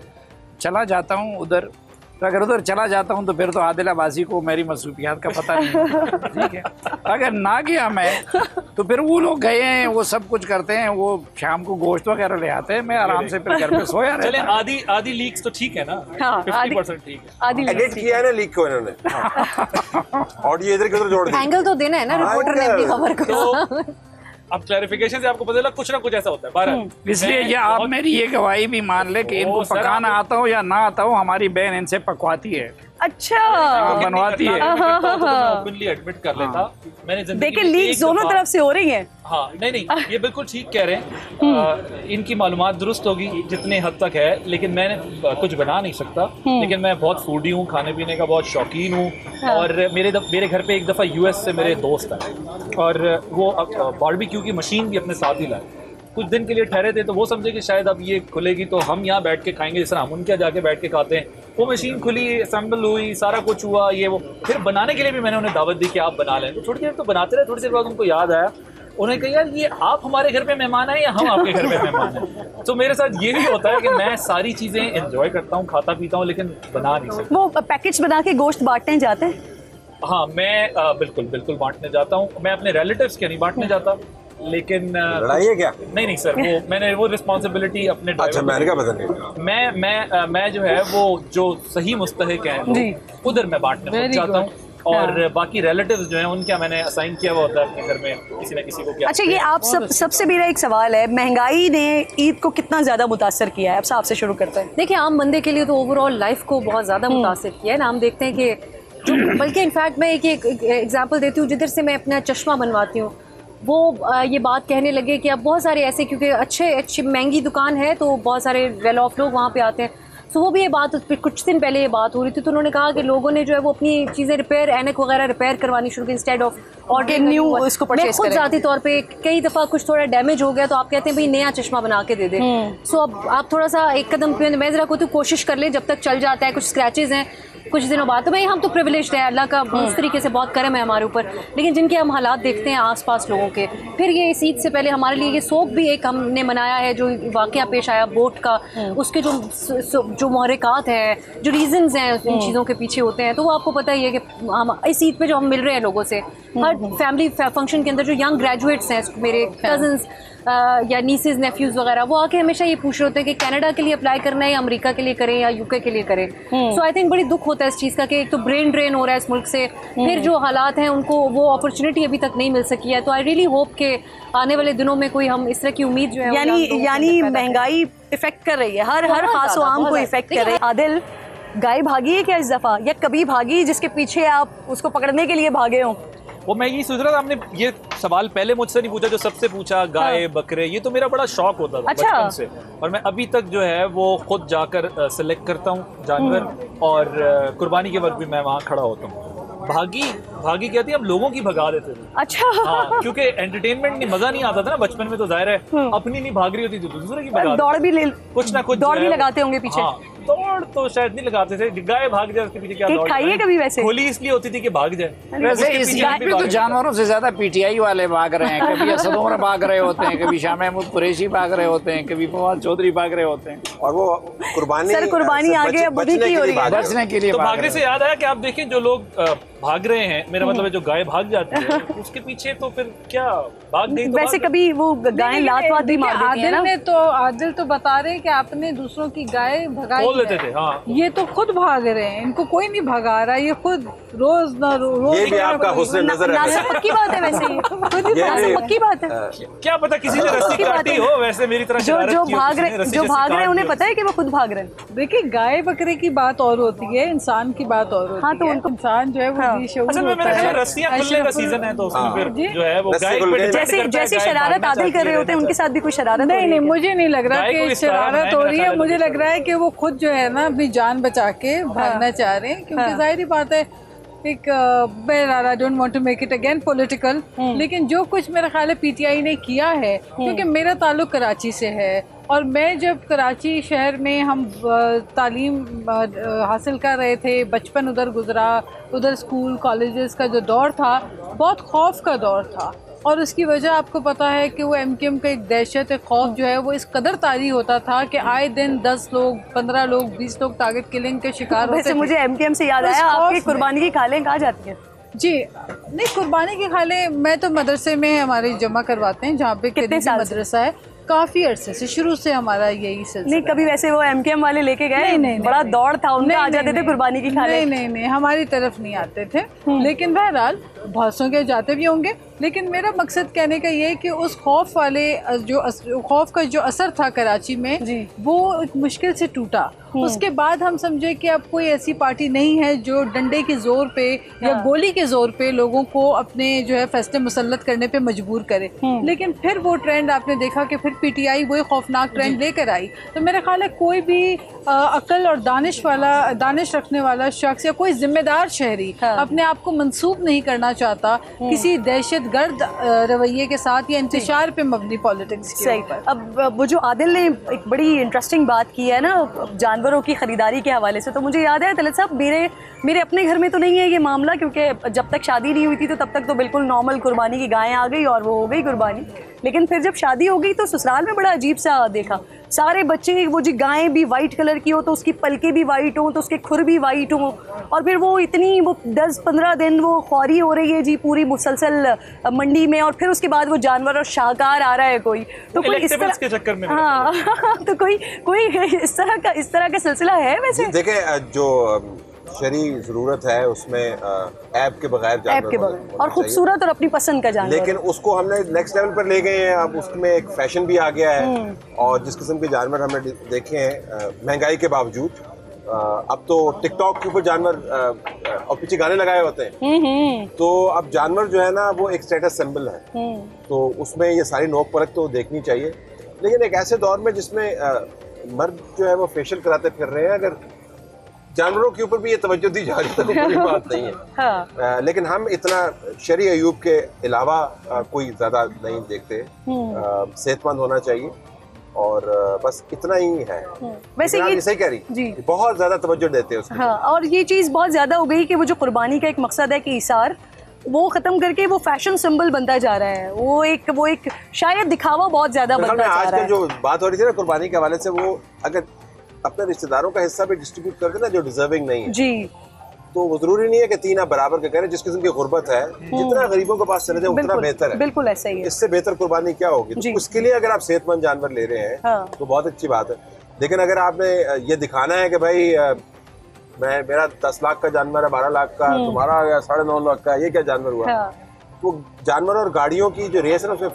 चला जाता हूँ उधर, तो अगर उधर चला जाता हूँ तो फिर तो आदिलाबाजी को मेरी मसरूफियात का पता नहीं, ठीक है। अगर ना गया मैं तो फिर वो लोग गए हैं, वो सब कुछ करते हैं, वो शाम को गोश्त वगैरह ले आते हैं, मैं आराम से फिर घर पे सोया चले। रहता आधी लीक्स तो ठीक है ना, हाँ, 50% ठीक है। आदि एडिट किया है ना लीक को इन्होंने, ऑडियो इधर की उधर जोड़ दिया। एंगल तो देना है ना रिपोर्टर ने अपनी खबर को। तो अब क्लैरिफिकेशन से आपको पता चला कुछ ना कुछ ऐसा होता है। बहरहाल इसलिए ये आप मेरी ये गवाही भी मान ले कि इनको सर, पकाना आता हो या ना आता हो, हमारी बहन इनसे पकवाती है, अच्छा बनवाती है। ओपनली एडमिट कर लेता मैंने जिंदगी देखिए में लीक एक दोनों दफा- तरफ से हो रही है। हाँ नहीं ये बिल्कुल ठीक कह रहे हैं। इनकी मालूमात दुरुस्त होगी जितने हद तक है, लेकिन मैं कुछ बना नहीं सकता। लेकिन मैं बहुत फूडी हूँ, खाने पीने का बहुत शौकीन हूँ। और मेरे घर पे एक दफ़ा यूएस से मेरे दोस्त आए, और वो बारबेक्यू की मशीन भी अपने साथ ही लाए। कुछ दिन के लिए ठहरे थे, तो वो समझे कि शायद अब ये खुलेगी तो हम यहाँ बैठ के खाएंगे, जिस तरह हम उनके जाके बैठ के खाते हैं। वो मशीन खुली, असेंबल हुई, सारा कुछ हुआ, ये वो। फिर बनाने के लिए भी मैंने उन्हें दावत दी कि आप बना लें। तो थोड़ी देर तो बनाते रहे, थोड़ी देर बाद उनको याद आया, उन्हें कहा यार ये आप हमारे घर पे मेहमान हैं या हम आपके घर पे मेहमान हैं। तो मेरे साथ ये भी होता है कि मैं सारी चीज़ें एंजॉय करता हूँ, खाता पीता हूँ, लेकिन बना नहीं सकता। वो पैकेज बना के गोश्त बांटने जाते हैं? हाँ मैं बिल्कुल बांटने जाता हूँ। मैं अपने रिलेटिव्स के नहीं बांटने जाता, लेकिन लड़ाई है क्या? नहीं सर, मैंने वो रिस्पॉन्सिबिलिटी अपने अच्छा, मैंने क्या पता नहीं। मैं जो है वो जो सही मुस्तहिक हैं उधर मैं बांटने पहुंच जाता हूँ, और बाकी रिलेटिव्स जो हैं उनका मैंने असाइन किया हुआ होता है अपने घर में किसी न किसी को। क्या अच्छा, ये आप सबसे मेरा एक सवाल है, महंगाई ने ईद को कितना ज्यादा मुतासर किया है? अब साहब से शुरू करते हैं। देखिए, आम बंदे के लिए तो ओवरऑल लाइफ को बहुत ज़्यादा मुतासिर किया है ना। हम देखते हैं कि जो, बल्कि इनफैक्ट मैं एक एग्जांपल देती हूँ, जिधर से मैं अपना चश्मा बनवाती हूँ, वो ये बात कहने लगे कि अब बहुत सारे ऐसे, क्योंकि अच्छी महंगी दुकान है तो बहुत सारे वेल ऑफ लोग वहाँ पे आते हैं। तो वो भी ये बात, कुछ दिन पहले ये बात हो रही थी, तो उन्होंने कहा कि लोगों ने जो है वो अपनी चीज़ें रिपेयर, ऐनक वगैरह रिपेयर करवानी शुरू की इंस्टेड ऑफ और न्यू उसको मैं परचेज खुद करें। ज़ाती तौर पे कई दफ़ा कुछ थोड़ा डैमेज हो गया तो आप कहते हैं भाई नया चश्मा बना के दे दे। सो अब आप थोड़ा सा एक कदम पे, मैं ज़रा को कोशिश कर ले, जब तक चल जाता है, कुछ स्क्रैचेस हैं कुछ दिनों बाद, तो भाई हम तो प्रिविलेज्ड है, अल्लाह का उस तरीके से बहुत करम है हमारे ऊपर। लेकिन जिनके हम हालात देखते हैं आसपास लोगों के, फिर ये इस ईद से पहले हमारे लिए ये सोक भी एक हमने मनाया है, जो वाक़या पेश आया बोट का, उसके जो महरक़ात हैं, जो रीज़न्स हैं इन चीज़ों के पीछे होते हैं, तो वो आपको पता ही है कि हम इस ईद पे जो हम मिल रहे हैं लोगों से, हर फैमिली फंक्शन के अंदर जो यंग ग्रेजुएट्स हैं, मेरे कज़न्स या नीसेस नेफ्यूज़ वगैरह, वो आके हमेशा ये पूछ रहे होते हैं कि कनाडा के लिए अप्लाई करना है या अमेरिका के लिए करें या यूके के लिए करें। सो आई थिंक बड़ी दुख होता है इस चीज़ का कि एक तो ब्रेन ड्रेन हो रहा है इस मुल्क से, फिर जो हालात हैं उनको वो अपॉर्चुनिटी अभी तक नहीं मिल सकी है। तो आई रियली होप कि आने वाले दिनों में कोई हम इस तरह की उम्मीद जो है, यानी महंगाई इफेक्ट कर रही है, हर खास आम को इफेक्ट कर रही है। आदिल, गाय भागी है क्या इस दफ़ा, या कभी भागी जिसके पीछे आप उसको पकड़ने के लिए भागे हो? वो मैं यही सोच रहा था, आपने ये सवाल पहले मुझसे नहीं पूछा, जो सबसे पूछा गाय बकरे, ये तो मेरा बड़ा शौक होता था बचपन से, और मैं अभी तक जो है वो खुद जाकर सेलेक्ट करता हूँ जानवर, और कुर्बानी के वक्त भी मैं वहाँ खड़ा होता हूँ। भागी कहती है, अब लोगों की भगा देते थे। अच्छा। हाँ, क्योंकि एंटरटेनमेंट नहीं, मजा नहीं आता था ना बचपन में, तो जाहिर है अपनी नहीं भाग रही होती थी, दूसरे की भगा, दौड़ भी कुछ ना कुछ दौड़ भी लगाते होंगे पीछे। हाँ, दौड़ तो शायद नहीं लगाते थे, गाय भाग जाए उसके पीछे क्या दौड़ खाइए कभी वैसे खोली इसलिए होती थी कि भाग जाए। वैसे इस ईद पे तो जानवरों से ज्यादा पीटीआई वाले भाग रहे हैं, कभी असद उमर भाग रहे होते हैं, कभी शाह महमूद कुरैशी भाग रहे होते हैं, कभी फवाद चौधरी भाग रहे होते हैं, और वो कुर्बानी आगे बचने के लिए तो भागने से याद आया कि आप देखें जो लोग भाग रहे हैं, मेरा मतलब है जो गाय भाग जाती है उसके पीछे तो फिर क्या भाग गई तो वैसे कभी वो गाय लात वात भी मार देती है ना। आदिल तो बता रहे हैं कि आपने दूसरों की गाय भगाई खोल देते थे। हाँ, ये तो खुद भाग रहे हैं, इनको कोई नहीं भगा रहा, ये खुद रोज ना रोज। ये भी आपका हुस्न नजर है। पक्की बात है वैसे, ये पक्की बात है। क्या पता किसी ने रस्सी काटी हो, वैसे मेरी तरह जो भाग रहे हैं उन्हें पता है कि वो खुद भाग रहे हैं। देखिए गाय बकरे की बात और होती है, इंसान की बात और होती है। तो उनको इंसान जो है वो असल में मेरा ख्याल रस्सियां खुलने का सीजन है तो उसमें फिर जो है वो गाय पे जैसी शरारत आदिल कर रहे होते हैं उनके साथ भी कोई शरारत नहीं, मुझे नहीं लग रहा कि शरारत हो रही है। मुझे लग रहा है कि वो खुद जो है ना अपनी जान बचा के भागना चाह रहे हैं, क्योंकि जाहिर बात है एक बहरहाल I don't want to make it again political, लेकिन जो कुछ मेरा ख्याल है पीटीआई ने किया है, क्योंकि मेरा ताल्लुक कराची से है और मैं जब कराची शहर में हम तालीम हासिल कर रहे थे, बचपन उधर गुजरा, उधर स्कूल कॉलेजेस का जो दौर था बहुत खौफ का दौर था, और उसकी वजह आपको पता है कि वो एमकेएम का एक दहशत एक खौफ जो है वो इस कदर तारी होता था कि आए दिन 10 लोग 15 लोग 20 लोग टारगेट किलिंग के शिकार होते थे। वैसे मुझे एमकेएम से याद आया, आपकी कुर्बानी की खालें कहाँ जाती हैं? जी नहीं, कुर्बानी की खालें मैं तो मदरसे में हमारे जमा करवाते हैं, जहाँ पे कितने साल मदरसा है, काफ़ी अरसे से, शुरू से हमारा यही सिलसिला। नहीं कभी वैसे वो एमकेएम वाले लेके गए? नहीं, बड़ा दौड़ था उनका, आ जाते थे कुर्बानी की खाले? नहीं हमारी तरफ नहीं आते थे, लेकिन बहरहाल बहुत सौ के जाते भी होंगे। लेकिन मेरा मकसद कहने का ये है कि उस खौफ वाले जो खौफ का जो असर था कराची में वो एक मुश्किल से टूटा। उसके बाद हम समझे कि अब कोई ऐसी पार्टी नहीं है जो डंडे के जोर पे या गोली के जोर पे लोगों को अपने जो है फैसले मुसल्लत करने पे मजबूर करे। लेकिन फिर वो ट्रेंड आपने देखा कि फिर पीटीआई वही खौफनाक ट्रेंड लेकर आई। तो मेरा ख्याल है कोई भी अक्ल और दानिश रखने वाला शख्स या कोई जिम्मेदार शहरी अपने आप को मंसूब नहीं करना चाहता किसी दहशत गर्द रवैये के साथ या इंतशार पे मबनी पॉलिटिक्स के ऊपर। अब वो जो आदिल ने एक बड़ी इंटरेस्टिंग बात की है ना जानवरों की खरीदारी के हवाले से, तो मुझे याद है तलत साहब मेरे अपने घर में तो नहीं है ये मामला, क्योंकि जब तक शादी नहीं हुई थी तो तब तक तो बिल्कुल नॉर्मल कुर्बानी की गायें आ गई और वो हो गई कुर्बानी। लेकिन फिर जब शादी हो गई तो ससुराल में बड़ा अजीब सा देखा, सारे बच्चे वो जी गायें भी वाइट कलर की हो तो उसकी पलके भी वाइट हो तो उसके खुर भी वाइट हो, और फिर वो 10-15 दिन वो ख्वारी हो रही है जी पूरी मुसलसल मंडी में, और फिर उसके बाद वो जानवर और शाहकार आ रहा है कोई, तो कोई इस तरह के चक्कर में तो कोई इस तरह का सिलसिला है वैसे? देखिए जो शरी ज़रूरत है उसमें ऐप के बगैर और खूबसूरत और अपनी पसंद का जानवर, लेकिन उसको हमने नेक्स्ट लेवल पर ले गए हैं। अब उसमें एक फैशन भी आ गया है और जिस किस्म के जानवर हमने देखे हैं महंगाई के बावजूद, अब तो टिकटॉक के ऊपर जानवर और पीछे गाने लगाए होते हैं, तो अब जानवर जो है ना वो एक स्टेटस सिंबल है, तो उसमें ये सारी नोक परख तो देखनी चाहिए। लेकिन एक ऐसे दौर में जिसमें मर्द जो है वो फेशियल कराते फिर रहे हैं, अगर जानवरों के ऊपर भी ये तवज्जो दी जा रही है तो कोई बात नहीं है। लेकिन हम इतना शरी अयूब के अलावा कोई ज़्यादा नहीं देखते। सेहतमंद होना चाहिए और बस इतना ही है। वैसे ये सही कह रही, बहुत ज़्यादा तवज्जो देते हैं उसको। और ये चीज़ बहुत ज़्यादा हो गई कि वो जो कुर्बानी का एक मकसद है कि इसार, वो ख़त्म करके वो फैशन सिंबल बनता जा रहा है, वो एक शायद दिखावा बहुत ज़्यादा बनता जा रहा है। आजकल जो बात हो रही थी ना कुर्बानी के हवाले से, वो अगर अपने रिश्तेदारों का हिस्सा भी डिस्ट्रीब्यूट कर देना जो डिजर्विंग नहीं है जी, तो वो जरूरी नहीं है कि 3 आप बराबर के करें। जिस किस्म की गुर्बत है जितना गरीबों के पास चले जाए उतना बेहतर है। बिल्कुल ऐसा ही है, इससे बेहतर कुर्बानी क्या होगी? तो उसके लिए अगर आप सेहतमंद जानवर ले रहे हैं तो बहुत अच्छी बात है। लेकिन अगर आपने ये दिखाना है कि भाई मेरा 10 लाख का जानवर है, 12 लाख का, तुम्हारा 9.5 लाख का, ये क्या जानवर हुआ? वो जानवर और गाड़ियों की जो रेस है ना उसमें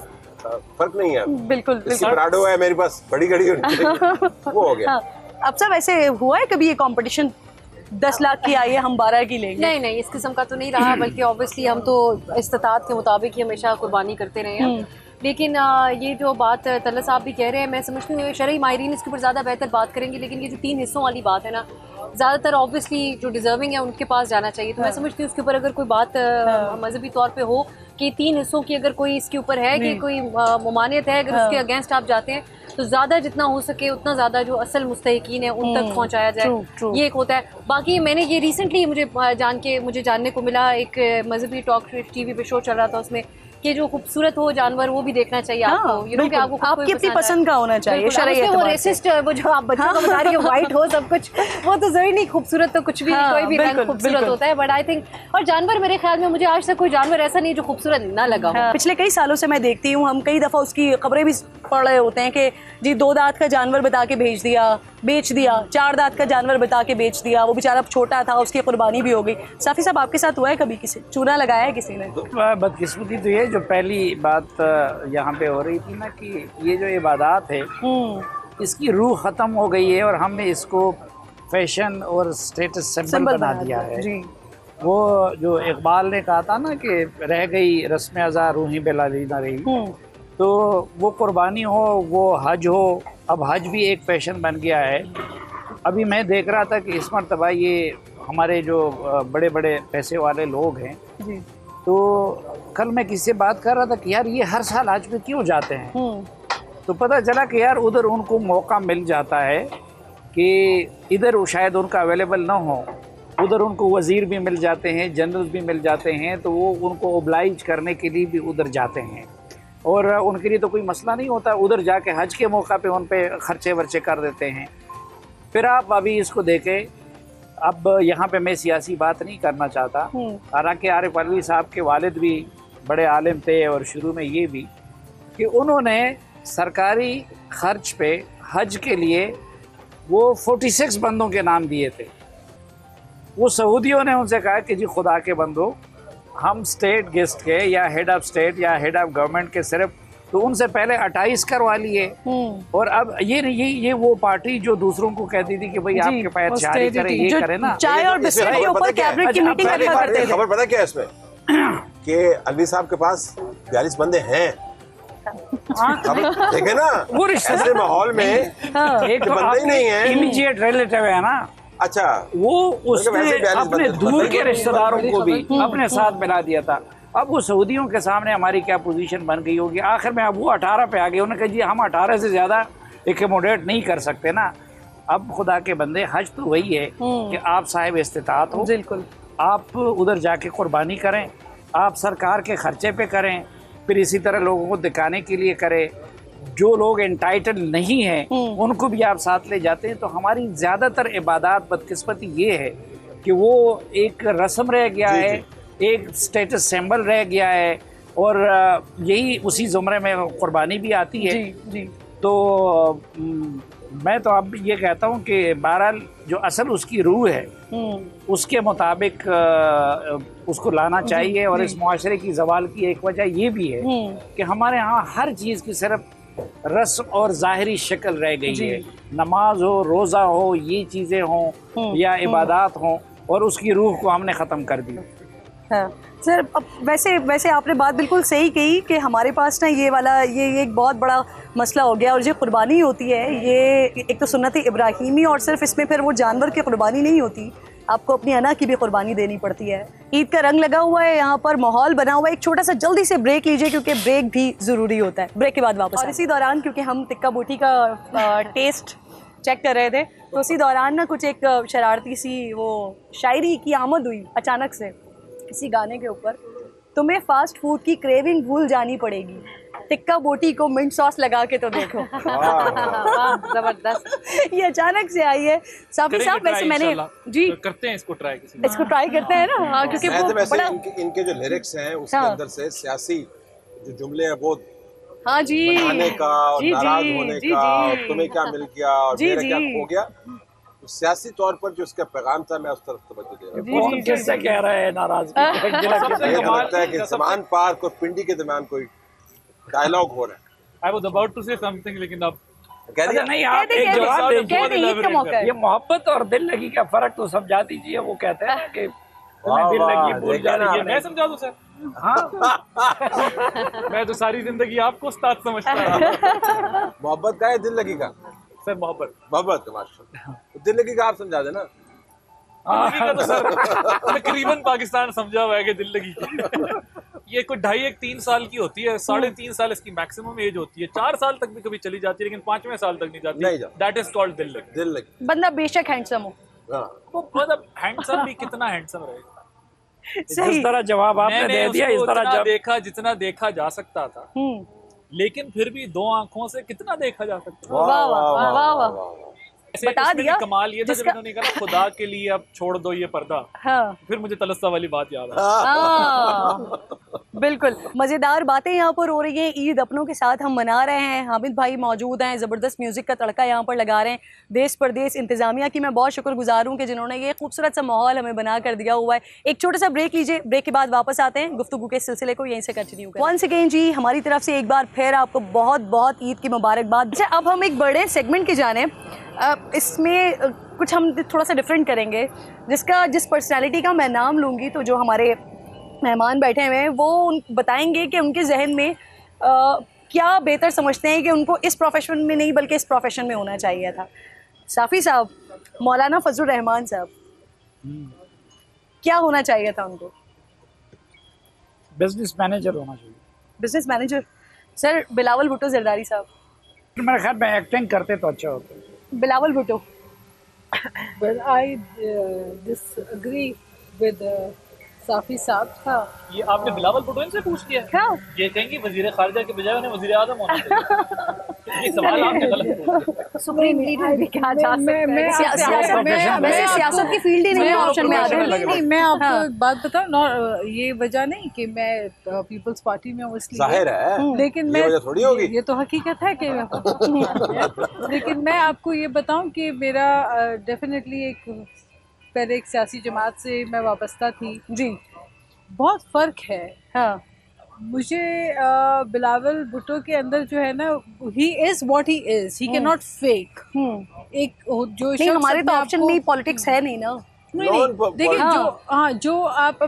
फर्क नहीं है। बिल्कुल प्राडो है मेरे पास, बड़ी गाड़ी वो हो गया। अब सब ऐसे हुआ है कभी ये कंपटीशन 10 लाख की आई है हम 12 की लेंगे? नहीं इस किस्म का तो नहीं रहा, बल्कि ऑब्वियसली हम तो इस्तात के मुताबिक ही हमेशा कुर्बानी करते रहे हैं। लेकिन ये जो बात तल्ला साहब भी कह रहे हैं, मैं समझती हूँ शरई माहिरीन इसके ऊपर ज़्यादा बेहतर बात करेंगे, लेकिन ये जो 3 हिस्सों वाली बात है ना, ज़्यादातर ऑब्वियसली जो डिज़र्विंग है उनके पास जाना चाहिए। तो मैं समझती हूँ उसके ऊपर अगर कोई बात मजहबी तौर पे हो कि 3 हिस्सों की अगर कोई इसके ऊपर है कि कोई ममानियत है, अगर उसके अगेंस्ट आप जाते हैं तो ज़्यादा जितना हो सके उतना ज़्यादा जो असल मुस्तहिकीन है उन तक पहुँचाया जाए, ये एक होता है। बाकी मैंने ये रिसेंटली मुझे जानने को मिला, एक मजहबी टॉक टीवी पे शो चल रहा था, उसमें कि जो खूबसूरत हो जानवर वो भी देखना चाहिए आपको, हाँ, you know, कि बिल्कुल। आपको खुद आपकी कोई अपनी है। पसंद का होना चाहिए, बिल्कुल, शरई अब उसमें वो एतबार से। रेसिस्ट वो जो आप बच्चों को बता रही है व्हाइट हो सब कुछ, वो तो जरूरी नहीं खूबसूरत तो कुछ भी हाँ, कोई भी रंग बिल्कुल, खूबसूरत बिल्कुल। होता है, बट आई थिंक और जानवर मेरे ख्याल में मुझे आज तक कोई जानवर ऐसा नहीं जो खूबसूरत ना लगा हो। हाँ, पिछले कई सालों से मैं देखती हूँ, हम कई दफ़ा उसकी खबरें भी पढ़ रहे होते हैं कि जी 2 दांत का जानवर बता के बेच दिया, 4 दांत का जानवर बता के बेच दिया, वो बेचारा छोटा था, उसकी कुर्बानी भी हो गई। साफी साहब, आपके साथ हुआ है कभी किसी चूना लगाया है किसी ने? बदकिस्मती तो ये जो पहली बात यहाँ पे हो रही थी ना कि ये जो इबादत है इसकी रूह ख़त्म हो गई है और हमने इसको फैशन और स्टेटस सिंबल बना दिया है जी। वो जो इकबाल ने कहा था ना कि रह गई रस्म अज़ा रूही बेलाली ना रही, तो वो कुर्बानी हो, वो हज हो, अब हज भी एक फैशन बन गया है। अभी मैं देख रहा था कि इस मरतबा ये हमारे जो बड़े बड़े पैसे वाले लोग हैं जी। तो कल मैं किसी से बात कर रहा था कि यार ये हर साल हज पे क्यों जाते हैं, तो पता चला कि यार उधर उनको मौका मिल जाता है कि इधर शायद उनका अवेलेबल ना हो, उधर उनको वज़ीर भी मिल जाते हैं, जनरल भी मिल जाते हैं, तो वो उनको ओब्लाइज करने के लिए भी उधर जाते हैं और उनके लिए तो कोई मसला नहीं होता, उधर जाके हज के मौका पे उन पे खर्चे वर्चे कर देते हैं। फिर आप अभी इसको देखें, अब यहाँ पे मैं सियासी बात नहीं करना चाहता, हालांकि आरिफ अलवी साहब के वालिद भी बड़े आलिम थे और शुरू में ये भी कि उन्होंने सरकारी खर्च पे हज के लिए वो 46 बंदों के नाम दिए थे। वो सऊदियों ने उनसे कहा कि जी खुदा के बंदो, हम स्टेट गेस्ट के या हेड ऑफ स्टेट या हेड ऑफ गवर्नमेंट के सिर्फ, तो उनसे पहले 28 करवा लिए और अब ये वो पार्टी जो दूसरों को कहती थी कि भाई आपके पैर जारी करे, ये करे ना, चाय और बिस्किट के ऊपर कैबिनेट की मीटिंग रखा करते थे। खबर पता क्या है इसमें कि अलवी साहब के पास 42 बंदे हैं। देखे ना, वो ऐसे माहौल में एक तो बंदे ही नहीं है। इमीडिएट रिलेटिव है ना, अच्छा, वो उसने अपने दूर के रिश्तेदारों को भी अपने साथ मिला दिया था। अब वो सऊदियों के सामने हमारी क्या पोजीशन बन गई होगी, आखिर में अब वो 18 पे आ गए, उन्होंने कहा जी हम 18 से ज़्यादा एकोमोडेट नहीं कर सकते ना। अब खुदा के बंदे, हज तो वही है कि आप साहिब इस्तिताअत हो, बिल्कुल, आप उधर जाके कुर्बानी करें, आप सरकार के खर्चे पे करें, फिर इसी तरह लोगों को दिखाने के लिए करें। जो लोग एंटाइटल नहीं हैं उनको भी आप साथ ले जाते हैं। तो हमारी ज़्यादातर इबादत बदकिस्मती ये है कि वो एक रस्म रह गया है, एक स्टेटस सिंबल रह गया है और यही उसी ज़ुमरे में कुर्बानी भी आती है। जी। तो मैं तो अब ये कहता हूँ कि बहरहाल जो असल उसकी रूह है उसके मुताबिक उसको लाना चाहिए। और इस मुआशरे की ज़वाल की एक वजह ये भी है कि हमारे यहाँ हर चीज़ की सिर्फ रस्म और ज़ाहिरी शक्ल रह गई है। नमाज हो, रोज़ा हो, ये चीज़ें हों या इबादत हों, और उसकी रूह को हमने ख़त्म कर दी। हाँ सर, अब वैसे आपने बात बिल्कुल सही कही कि हमारे पास ना ये एक बहुत बड़ा मसला हो गया। और जो कुर्बानी होती है ये एक तो सुन्नत इब्राहीमी, और सिर्फ इसमें फिर वो जानवर की कुर्बानी नहीं होती, आपको अपनी अना की भी कुर्बानी देनी पड़ती है। ईद का रंग लगा हुआ है, यहाँ पर माहौल बना हुआ है। एक छोटा सा जल्दी से ब्रेक लीजिए क्योंकि ब्रेक भी ज़रूरी होता है। ब्रेक के बाद वापस। और इसी दौरान क्योंकि हम टिक्का बोटी का टेस्ट चेक कर रहे थे, तो उसी दौरान ना कुछ एक शरारती सी वो शायरी की आमद हुई अचानक से किसी गाने के ऊपर, तुम्हें फास्ट फूड की क्रेविंग भूल जानी पड़ेगी, टिक्का बोटी को मिंट सॉस लगा के तो देखो। जबरदस्त। ये अचानक से आई है। साफी साहब, वैसे मैंने जी करते हैं इसको ट्राई करते हैं ना। हाँ, क्योंकि वो बड़ा इनके जो लिरिक्स हैं उसके अंदर से सियासी जो जुमले हैं वो हाँ जी मनाने का और जी, नाराज जी, होने जी, का जी। और तुम्हें क्या मिल गया और जी, मेरा क्या जी। खो गया, सियासी तौर पर जो उसका पैगाम था मैं उस तरफ तवज्जो दे रहा हूँ। कौन किससे कह रहा है नाराजगी? मुझे लगता है कि ज़मान पार्क और पिंडी के दरमियान कोई डायलॉग हो रहा है। I was about to say something, लेकिन अब कह दिया नहीं, आप एक जवाब दीजिए। ईद का मौका है। ये मोहब्बत और दिल लगी का फर्क तो समझा दीजिए। वो कहते हैं ना कि तुम्हें दिल लगी भूल जा रही है। मैं समझा दूं सर? हाँ, मैं तो सारी जिंदगी आपको उस्ताद समझता हूं। मोहब्बत का है दिल लगी का? सर मोहब्बत मोहब्बत माशाल्लाह, तो दिल लगी का आप समझा देना। जिंदगी का तो सर तकरीबन पाकिस्तान समझा हुआ है कि दिल लगी ये कोई 2.5-3 साल की होती है, 3.5 साल इसकी मैक्सिमम एज होती है। 4 साल तक भी कभी चली जाती है, लेकिन 5वें साल तक नहीं जाती। दैट इज कॉल्ड दिल लगी। दिल लगी बंदा बेशक हैंडसम हो, वो मतलब हैंडसम भी कितना हैंडसम रहेगा? जिस तरह जवाब आपने मैंने दे दिया, इस उसको तरह उतना जब देखा जितना देखा जा सकता था, लेकिन फिर भी 2 आंखों से कितना देखा जा सकता था। वाह वाह वाह वाह। ऐसे बता उसमें भी दिया कमाल ये था जब इन्होंने कहा ना, खुदा के लिए अब छोड़ दो ये पर्दा, हाँ फिर मुझे तलस्सा वाली बात याद आई। हाँ, बिल्कुल मजेदार बातें यहाँ पर हो रही हैं। ईद अपनों के साथ हम मना रहे हैं। हामिद भाई मौजूद हैं, ज़बरदस्त म्यूजिक का तड़का यहाँ पर लगा रहे हैं। देश परदेश इंतजामिया की मैं बहुत शुक्रगुजार हूँ कि जिन्होंने ये खूबसूरत सा माहौल हमें बना कर दिया हुआ है। एक छोटा सा ब्रेक लीजिए, ब्रेक के बाद वापस आते हैं, गुफ्तगू के सिलसिले को यहीं से कंटिन्यू करें। वंस अगेन जी, हमारी तरफ से एक बार फिर आपको बहुत बहुत ईद की मुबारकबाद। अच्छा, अब हम एक बड़े सेगमेंट की जानिब, इसमें कुछ हम थोड़ा सा डिफरेंट करेंगे, जिस पर्सनालिटी का मैं नाम लूँगी तो जो हमारे मेहमान बैठे हुए हैं वो बताएंगे कि उनके जहन में क्या बेहतर समझते हैं कि उनको इस प्रोफेशन में नहीं बल्कि इस प्रोफेशन में होना चाहिए था। साफ़ी साहब, मौलाना फजलुर रहमान साहब, क्या होना चाहिए था उनको? बिजनेस मैनेजर होना चाहिए। Business manager. Sir, Bilawal Bhutto Zardari साहब? मेरे ख्याल में एक्टिंग करते तो अच्छा होता। Bilawal Bhutto. Well, I disagree with साफी साहब। हाँ, ये आपने बिलावल भुट्टो इनसे पूछ लिया? हाँ। ये कहेंगे वजीर खारजा के बजाय उन्हें वजीर आजम होना चाहिए। ये सवाल आपने गलत पूछा। सुप्रीम लीडर भी कहा जा सकता है। वैसे सियासत की फील्ड ही नहीं ऑप्शन में आ रही। नहीं, मैं आपको एक बात बताऊं, ये वजह नहीं कि मैं पीपल्स पार्टी में हूँ इसलिए, जाहिर है, लेकिन ये वजह थोड़ी होगी। ये तो हकीकत है कि लेकिन मैं आपको ये बताऊं कि मेरा डेफिनेटली पहले एक सियासी जमात से मैं वाबस्ता थी जी। बहुत फ़र्क है। हाँ, मुझे बिलावल भुट्टो के अंदर जो है ना, he is what he is, he can not fake. एक जो नहीं, हमारे तो ऑप्शन में पॉलिटिक्स है नहीं ना। नहीं, देखिए, जो आप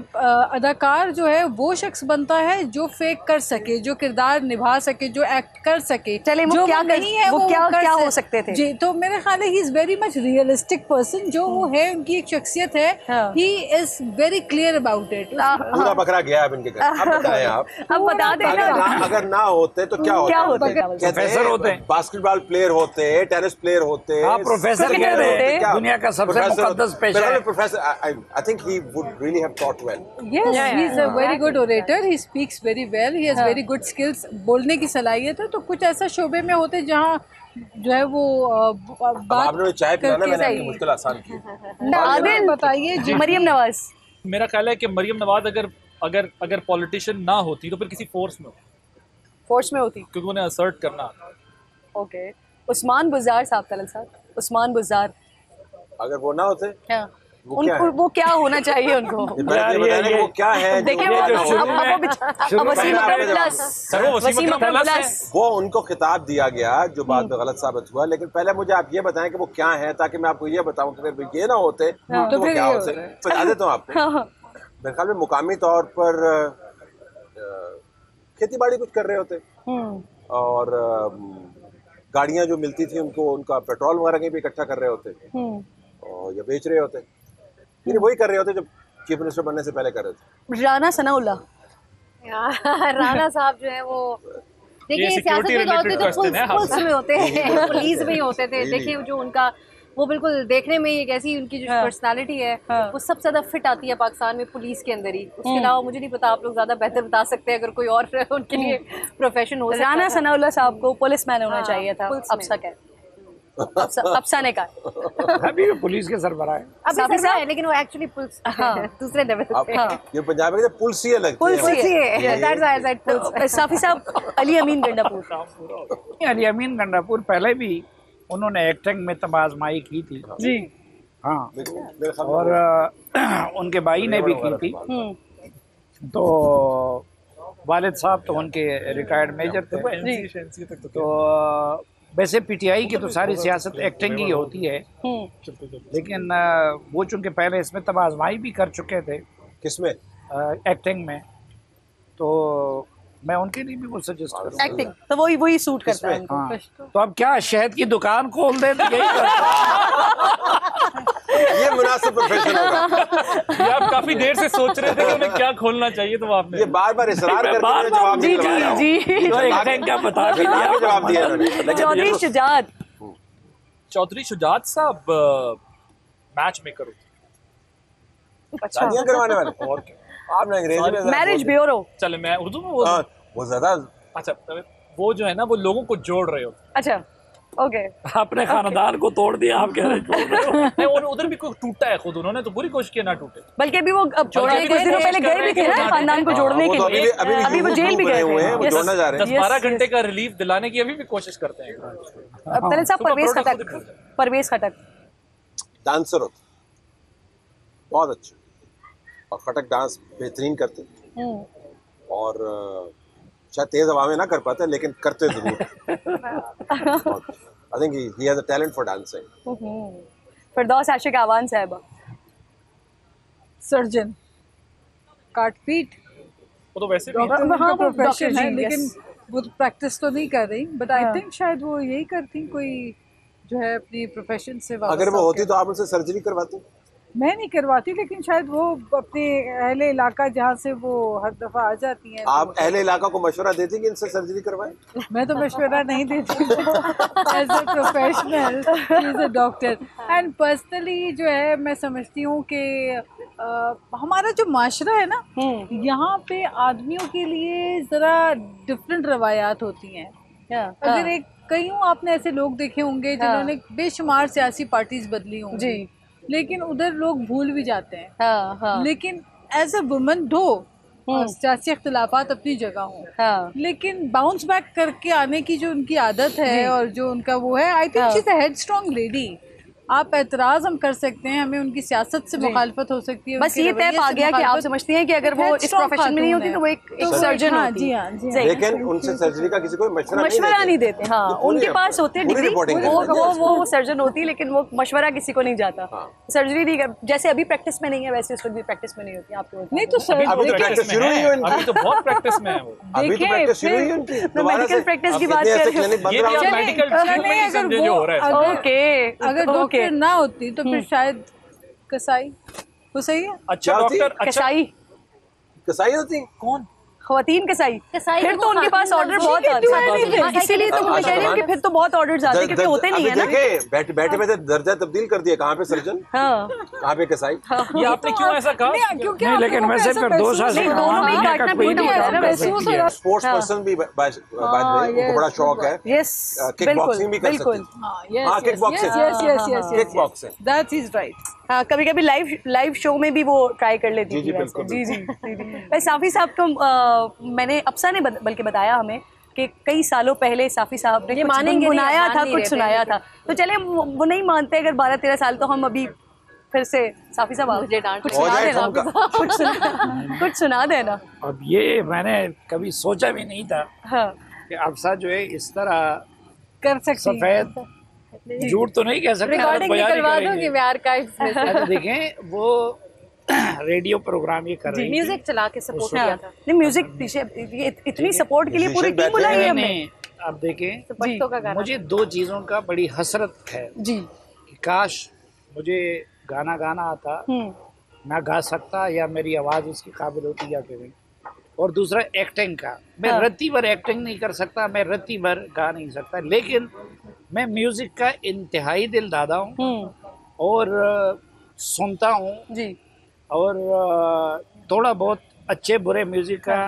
अदाकार जो है वो शख्स बनता है जो फेक कर सके, जो किरदार निभा सके, जो एक्ट कर सके। चले वो जो क्या नहीं है, वो क्या हो सकते थे? जी, तो मेरे ख्याल है he is very much realistic person. जो वो है, उनकी एक शख्सियत है, he is very clear about it. पूरा बकरा गया अब इनके घर। अब बताएं आप, अब बता देना। अगर ना होते तो क्या होते? प्रोफेसर होते, बास्केटबॉल प्लेयर होते, टेनिस प्लेयर होते। आप प्रोफेसर कह रहे हैं, दुनिया का सबसे मुकद्दस पेशा है। Professor, I think he would really have taught well. Yes, he is a very good orator. He speaks very well. He has very good skills. बोलने की सलाहियत है। तो कुछ ऐसा शोबे में होते जहाँ जो है वो बात आपने चाय पिलाना, मैंने आपकी मुश्किल आसान की। आदिल बताइए जी। मरियम नवाज। मेरा ख्याल है कि मरियम नवाज अगर पॉलिटिशियन ना होती तो फिर किसी फोर्स में होती, क्योंकि उन्हें असर्ट करना आता। ओके। उस्मान बुज़ार साहब, तलल साहब, उस्मान बुज़ार, अगर वो ना होते, उनको वो क्या होना चाहिए उनको? वो क्या है? देखिए, वो उनको खिताब दिया गया जो बाद में गलत साबित हुआ। लेकिन पहले मुझे आप ये बताएं कि वो क्या है, ताकि मैं आपको ये बताऊं कि अगर ये ना होते तो वो क्या होते। बता देता हूँ आपको। मेरे ख्याल में मुकामी तौर पर खेती बाड़ी कुछ कर रहे होते, और गाड़ियां जो मिलती थी उनको, उनका पेट्रोल वगैरह कहीं भी इकट्ठा कर रहे होते और या बेच रहे होते। फिर वही कर रहे होते जो चीफ मिनिस्टर बनने से पहले कर रहे थे। राना सनाउल्लाह। राना साहब जो है वो, देखिए, सियासत में तो होते तो पुलिस में होते हैं, पुलिस में ही होते थे। देखिए, जो उनका वो बिल्कुल देखने में एक ऐसी उनकी जो पर्सनालिटी है, वो सबसे ज्यादा फिट आती है पाकिस्तान में पुलिस के अंदर ही। उसके अलावा मुझे नहीं पता, आप लोग ज्यादा बेहतर बता सकते हैं अगर कोई और उनके लिए प्रोफेशन हो सकता है। राना सनाउल्लाह साहब को पुलिस मैन होना चाहिए था। अफसा ने कहा अभी भी पुलिस के सरबराह है, अभी सरबराह है, लेकिन वो एक्चुअली पुलिस दूसरे लेवल पे। ये पंजाब में पुलिसिया लगती है। साफी साहब, अली अमीन गंडापुर। अली अमीन गंडापुर पहले भी उन्होंने एक्टिंग में तमाज़माई की थी जी। हाँ, और उनके भाई ने भी की थी। तो वालिद साहब तो उनके रिटायर्ड मेजर थे। तो वैसे पीटीआई की तो सारी सियासत एक्टिंग ही होती है, लेकिन वो चूँकि पहले इसमें तमाज़माई भी कर चुके थे। किसमें? एक्टिंग में। तो मैं उनके लिए भी वो सजेस्ट करूँगा। एक्टिंग तो वही सूट करता है उनको। हाँ। तो अब क्या शहद की दुकान खोल दे तो यही ये मुनासिब प्रोफेशन होगा। ये आप काफी देर से सोच रहे थे कि उन्हें क्या खोलना चाहिए, तो आपने ये बार-बार इसरार करके जवाब जी क्या बता दिया, जवाब दिया उन्होंने। चौधरी शुजात। चौधरी शुजात साहब मैच मेकर होते, अच्छा, करवाने वाले। और क्या? आपने अंग्रेजी में मैरिज ब्यूरो। चले मैं उर्दू में बोल दूं? वो ज्यादा अच्छा, वो जो है ना वो लोगों को जोड़ रहे हो। अच्छा ओके। अपने खानदान को तोड़ दिया आप कह रहे हो। नहीं, उधर भी कोई टूटा है खुद, उन्होंने तो पूरी कोशिश की ना टूटे। बल्कि अभी वो जोड़ा कुछ दिनों पहले गए भी थे ना खानदान को जोड़ने के लिए। अभी वो जेल भी गए हुए हैं, वो Yes. जोड़ना जा रहे हैं। 10-12 घंटे का रिलीफ दिलाने की अभी भी कोशिश करते हैं। पहले साहब परवेज खटक डांसर होते, बहुत अच्छे, और खटक डांस बेहतरीन करते, और शायद तेज हवा में ना कर पाते लेकिन करते जरूर। I think he has a talent for dancing. Firdaus Ashiq Awan साहब सर्जन, काटपीट, वो तो वैसे भी डॉक्टर हाँ, का वो प्रोफेशन डॉक्टर है, जी, लेकिन yes. वो प्रैक्टिस तो नहीं कर रही, बट आई थिंक शायद वो यही करती कोई जो है अपनी प्रोफेशन से वापस। अगर वो होती तो आप उनसे सर्जरी करवाते? मैं नहीं करवाती, लेकिन शायद वो अपने अहले इलाका जहाँ से वो हर दफा आ जाती हैं। आप अहले इलाका को मशवरा देती कि इनसे सर्जरी करवाएं? मैं तो मशवरा नहीं देती as a professional, as a doctor, and personally जो है मैं समझती हूँ कि हमारा जो माशरा है ना, यहाँ पे आदमियों के लिए ज़रा डिफरेंट रवायात होती हैं। अगर एक कई आपने ऐसे लोग देखे होंगे जिन्होंने बेशुमार सियासी पार्टीज बदली होंगी, लेकिन उधर लोग भूल भी जाते हैं। लेकिन एज अ वुमन दो सियासी इख्तिलाफात अपनी जगह हों, लेकिन बाउंस बैक करके आने की जो उनकी आदत है और जो उनका वो है, I think she is a headstrong lady. आप एतराज़ हम कर सकते हैं, हमें उनकी सियासत से मुखालफत हो सकती है, बस ये तय पा गया कि आप समझती हैं कि अगर वो इस प्रोफेशन में नहीं होती तो वो एक सर्जन होती। जी हाँ, जी हाँ। लेकिन उनसे सर्जरी का किसी को मशवरा नहीं देते। हाँ, उनके पास होते डिग्री, वो सर्जन होती, लेकिन वो मशवरा किसी को नहीं जाता। सर्जरी नहीं कर, जैसे अभी प्रैक्टिस में नहीं है वैसे उस वक्त भी प्रैक्टिस में नहीं होती आपको। नहीं तो अभी प्रैक्टिस शुरू हुई है, अभी तो बहुत प्रैक्टिस में है वो। अभी तो प्रैक्टिस शुरू हुई है उनकी। मेडिकल प्रैक्टिस की बात कर रहे हैं, ये भी मेडिकल ट्रीटमेंट ही समझे जो हो रहा है। ओके। अगर डॉक्टर ना होती तो फिर शायद कसाई, वो सही है। अच्छा डॉक्टर, कसाई, कसाई होती कौन? ख़वातीन कसाई, फिर तो उनके पास ऑर्डर बहुत आते हैं, इसीलिए तो मैं कह रही हूँ कि फिर तो बहुत ऑर्डर्स आते हैं, क्योंकि होते नहीं है ना। बैठे बैठे दर्जा तब्दील कर दिया, कहाँ पे सर्जन, कहाँ पे कसाई। ये आपने क्यों ऐसा कहा? नहीं, लेकिन वैसे फिर दो दोनों में ही काटना पीटना है ना, महसूस हो। स्पोर्ट्स पर्सन भी उनको बड़ा शौक है, यस किक बॉक्सिंग भी कर सकती है। हाँ, kick boxing, that is right. हाँ, कभी कभी लाइव शो में भी वो ट्राई कर लेती थी। जी जी जी। साफ़ी साहब को मैंने अफसा ने बल्कि बताया हमें कि कई सालों पहले साफ़ी साहब ने कुछ गुनगुनाया था, कुछ सुनाया था। तो चले वो नहीं मानते, अगर 12-13 साल तो हम अभी फिर से साफ़ी साहब कुछ सुना देना, कुछ सुना देना। अब ये मैंने कभी सोचा भी नहीं था कि अफसा जो है इस तरह कर सकती सफेद झूठ तो नहीं कह सकते, रिकॉर्डिंग निकलवा दूंगी मैं आर्काइव्स में से। देखें वो रेडियो प्रोग्राम ये कर रही थी, म्यूजिक चला के सपोर्ट किया था। नहीं, म्यूजिक पीछे इतनी सपोर्ट के लिए पूरी टीम बुलाई है हमने। अब देखें, बच्चों का गाना मुझे दो चीज़ों का बड़ी हसरत है जी कि काश मुझे गाना गाना आता, ना गा सकता, या मेरी आवाज़ उसकी काबिल होती या फिर। और दूसरा एक्टिंग का, मैं रत्ती भर एक्टिंग नहीं कर सकता, मैं रत्ती भर गा नहीं सकता, लेकिन मैं म्यूज़िक का इंतहाई दिल दादा हूँ और सुनता हूँ जी, और थोड़ा बहुत अच्छे बुरे म्यूज़िक का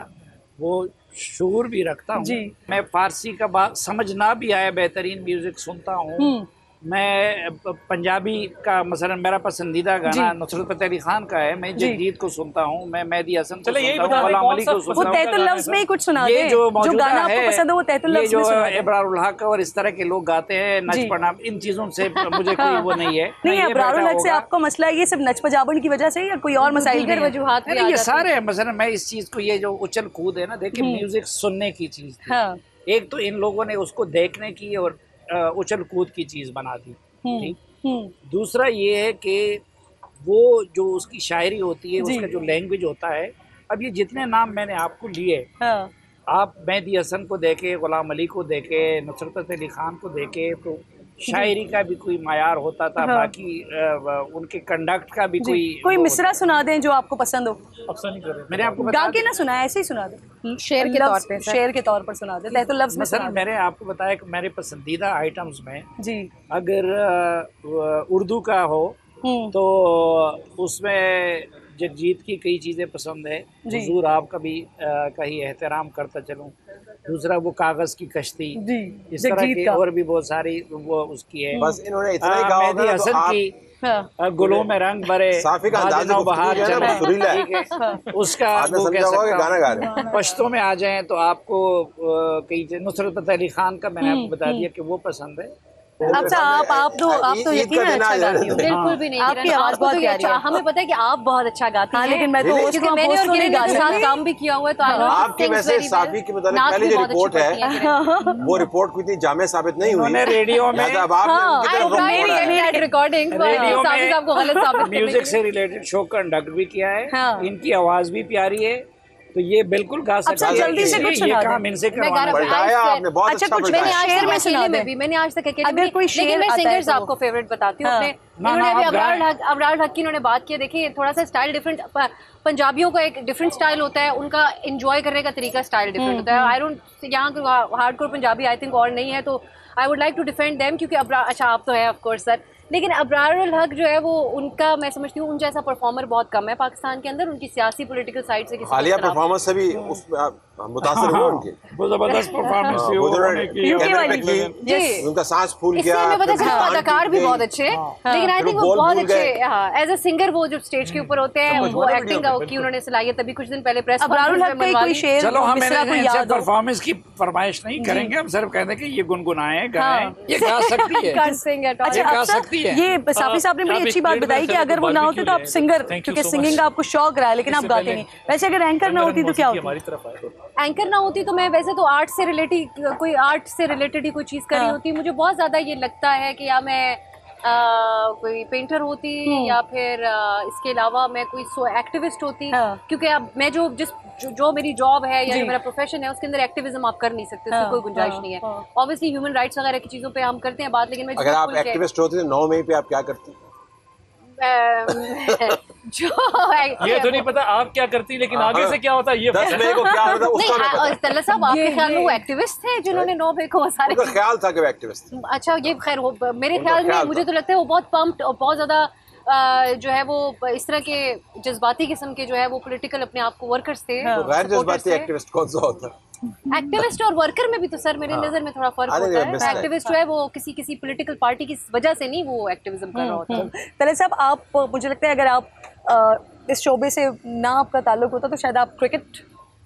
वो शूर भी रखता हूँ। मैं फारसी का बात समझ ना भी आया बेहतरीन म्यूज़िक सुनता हूँ। मैं पंजाबी का मसलन मेरा पसंदीदा गाना नुसरत फतेह अली खान का है, मैं जगजीत को सुनता हूँ, मैं मेहदी हसन को सुनता हूँ, गुलाम अली को सुनता हूँ। वो तहतुल लफ्ज़ में ही कुछ सुना दे, जो गाना आपको पसंद है वो तहतुल लफ्ज़ में सुना दे। इब्रारुल हक और इस तरह के लोग गाते हैं, नच पढ़ना, इन चीज़ों से मुझे कोई वो नहीं है। नहीं, इब्रारुल हक से आपका मसला ये सिर्फ नच पजाबन की वजह से या कोई और मसाइल भी वजूहात? ये सारे मसलन मैं इस चीज़ को, ये जो उछल कूद है ना, देखिए म्यूजिक सुनने की चीज़ थी, एक तो इन लोगों ने उसको देखने की और उछल कूद की चीज़ बना दी। दूसरा ये है कि वो जो उसकी शायरी होती है, उसका जो लैंग्वेज होता है, अब ये जितने नाम मैंने आपको लिए, आप मेहदी हसन को देखे, गुलाम अली को देखे, नुसरत फतेह अली खान को देखे, तो शायरी का भी कोई मायार होता था, बाकी उनके कंडक्ट का भी कोई मिसरा सुना दें जो आपको पसंद हो। अफसा नहीं कर रहे, मैंने आपको गा के ना सुनाया, ऐसे ही सुना दे, शेर के तौर पे, शेर के तौर पर सुना दे, तहतुल लफ्ज़ में सुना दे। मैंने आपको बताया कि मेरे पसंदीदा आइटम्स में जी, अगर उर्दू का हो तो उसमें जगजीत की कई चीज़ें पसंद है, हुजूर आपका भी कहीं एहतराम करता चलूँ। दूसरा वो कागज़ की कश्ती, इस तरह की और भी बहुत सारी वो उसकी है। बस इन्होंने इतना ही कहा होगा मेहदी ना, तो हसन आप की गुलों में रंग भरे, साफी का अंदाज़ गुफ्तगू बाहर जो है ना, वो सुरीला है। ठीक है, उसका आपने वो समझा कह होगा कि सकता गाना गा रहे हूँ। पश्तों में आ जाएं तो आपको कई नुसरत फतेह अली खान का मैंने आपको बता दिया कि वो पसंद है। अच्छा, आप तो ईद का यकीनन दिन अच्छा आ जाए गाती हो। तो। बिल्कुल भी नहीं आपकी किरण, आवाज़ आपको बहुत तो ये प्यारी अच्छा, है। हमें पता है कि आप बहुत अच्छा गाती हाँ, हैं। लेकिन मैं तो Really? उसको क्योंकि मैंने और पोस्टों नहीं किरण के गाती। साथ काम भी किया हुआ है, तो I know she आपकी sings वैसे very well। साफी की मतलब नाच पहले भी जो बहुत अच्छी रिपोर्ट करती हैं किरण। है वो रिपोर्ट कोई इतनी जामे साबित नहीं हुई। उन्होंने रेडियो में अब आपने उनकी I तरफ रुख tried मोड़ा to है। get that recording, but radio साबित में आपको गलत साबित करने के म्यूजिक लिए। से रिलेटेड शो कंडक्ट भी किया है। हाँ। इनकी आवाज भी प्यारी है, तो ये बिल्कुल गा सकते सर, जल्दी से कुछ ये सुना काम दें। इनसे मैं गाना करवाना बल्टाया आपने, बहुत अच्छा, अच्छा कुछ मैंने बल्टाया। आज शेर तक में सुना अकेले में दें। भी, मैंने आज तक अकेले अगर में, कोई शेर लेकिन मैं आता है सिंगर्स तो- आपको फेवरेट बताती हूँ हाँ। अपने। ना, इन्होंने आप अभी गाएं। अबरार हक की इन्होंने बात की, देखिए थोड़ा सा स्टाइल डिफरेंट, पंजाबियों का एक डिफरेंट स्टाइल होता है, उनका एंजॉय करने का तरीका स्टाइल डिफरेंट होता है। आई डोंट, यहाँ हार्डकोर पंजाबी आई थिंक और नहीं है, तो I would like to defend them, क्योंकि अबरार, अच्छा आप तो है ऑफ कोर्स सर, लेकिन अबरारुल हक जो है वो, उनका मैं समझती हूँ उन जैसा परफॉर्मर बहुत कम है पाकिस्तान के अंदर, उनकी सियासी पॉलिटिकल साइड से किसी को हालिया इख्तलाफ परफॉर्मेंस से भी उसमें आप मुतासर हुए उनके। वो जबरदस्त परफॉर्मेंस हाँ, थी वो वो जो उन्होंने की। UK कैमरे वाली। पे की, जी। उनका सांस फूल इससे गया। हमें पता फिर चला मुस्कान अदाकार भी टूट बहुत गई। अच्छे हैं, लेकिन आई फिर थिंक वो वो बोल बहुत भूल गए। अच्छे, हाँ एज अ सिंगर वो जो स्टेज के ऊपर होते हैं, समझ वो वाला एक्टिंग वीडियो की उन्होंने सलाहियत अभी कुछ दिन पहले प्रेस अबरारुल हक का कोई शेर चलो हम मिसरा कोई याद हो। परफॉर्मेंस की फरमाइश नहीं करेंगे, हम सिर्फ कहते हैं कि ये गुनगुनाएं गाएं, हाँ। ये गा सकती है। Can't sing at all। ये गा अच्छा, सकती है। ये साफी साहब ने बड़ी आप अच्छी एक बात प्लेट बताई में कि से अगर वो ना होते तो आप barbecue सिंगर, ले आए। क्योंकि Thank you so singing much। का आपको शौक रहा है, लेकिन आप इससे गाते पहले नहीं। वैसे अगर एंकर ना होती तो क्या होती? हमारी तरफ आए। एंकर ना होती तो मैं वैसे तो आर्ट से रिलेटेड, कोई आर्ट से रिलेटेड ही कोई चीज़ कर रही हाँ। होती। मुझे बहुत ज़्यादा ये लगता है कि या मैं कोई पेंटर होती, या फिर इसके अलावा मैं कोई एक्टिविस्ट होती, हाँ। क्योंकि अब मैं जो मेरी जॉब है या जी। जो मेरा प्रोफेशन है, उसके अंदर एक्टिविज्म आप कर नहीं सकते, उसकी हाँ, कोई गुंजाइश हाँ, नहीं है। हाँ। ऑब्वियसली ह्यूमन राइट्स वगैरह की चीज़ों पे हम करते हैं बात, लेकिन मैं अगर झूठ आप बोल के- एक्टिविस्ट होते तो 9 मई पे आप क्या करते? जो ये तो नहीं पता आप क्या करती, लेकिन आगे से क्या होता है ये 10 मई को क्या होता उसका हमें पता नहीं, है। तल्ला साहब आपके ख्याल में वो एक्टिविस्ट थे जिन्होंने 9 मई को वो सारे उनका ख्याल था कि वो एक्टिविस्ट थे। अच्छा, ये खैर वो मेरे उनका ख्याल में, ख्याल मुझे था। तो लगता है वो बहुत पम्प्ड और बहुत ज़्यादा जो है वो इस तरह के जज्बाती किस्म के जो है वो पॉलिटिकल अपने आप को वर्कर्स थे, तो गैर जज्बाती एक्टिविस्ट कौन सा होता है? एक्टिविस्ट और वर्कर में भी तो सर मेरी नज़र में थोड़ा फर्क अरे, होता मिस है। है। एक्टिविस्ट जो है वो किसी पॉलिटिकल पार्टी की वजह से नहीं वो एक्टिविज्म कर रहा होता है। तले साहब, आप, मुझे लगता है अगर आप इस शोबे से ना आपका ताल्लुक होता तो शायद आप क्रिकेट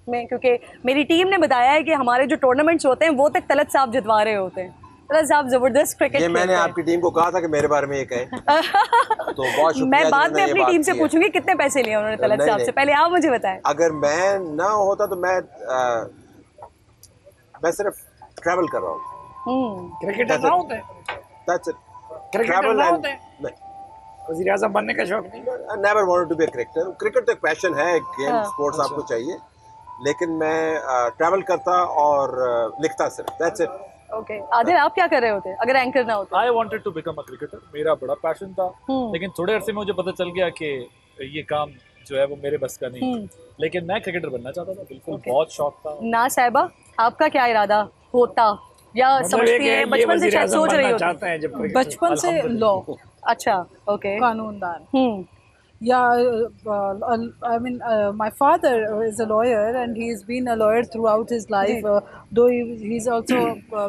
में, क्योंकि मेरी टीम ने बताया है कि हमारे जो टूर्नामेंट्स होते हैं वो तक तलत साहब जितवा रहे होते हैं। तलत साहब जबरदस्त क्रिकेट ये मैंने खेलते हैं। आपकी टीम को कहा था कि मेरे बारे में ये कहे। तो बहुत शुक्रिया मैं बाद में जिन्होंने ये अपनी बात टीम से की है। पूछूंगी कितने पैसे लिए उन्होंने तलत नहीं, साहब से। नहीं। पहले आप मुझे बताएं। अगर मैं ना होता तो मैं सिर्फ ट्रैवल कर रहा हूँ। क्रिकेटर ना होते, That's it. क्रिकेटर Travel ना and- होते, नहीं, वज़ीर आज़म बनने का शौक नहीं। I never wanted to be a cricketer. Cricket तो एक पैशन है, एक गेम, हाँ। स्पोर्ट्स आपको चाहिए, लेकिन मैं ट्रैवल करता और लिखता सिर्फ। That's it. ओके, आदिल आप क्या कर रहे होते अगर एंकर ना होते? I wanted to become a cricketer, मेरा बड़ा पैशन था, लेकिन थोड़े अरसे में मुझे पता चल गया कि ये काम जो है वो मेरे बस का नहीं, लेकिन मैं क्रिकेटर बनना चाहता था, बिल्कुल बहुत शौक था। ना साहिबा, आपका क्या इरादा होता या समझती है बचपन से शायद सोच रही होती? चाहते हैं जब क्रिकेटर। बचपन से लॉ, अच्छा, okay. कानूनदान। Yeah, I mean, my father is a lawyer and he's been a lawyer throughout his life. Though he's also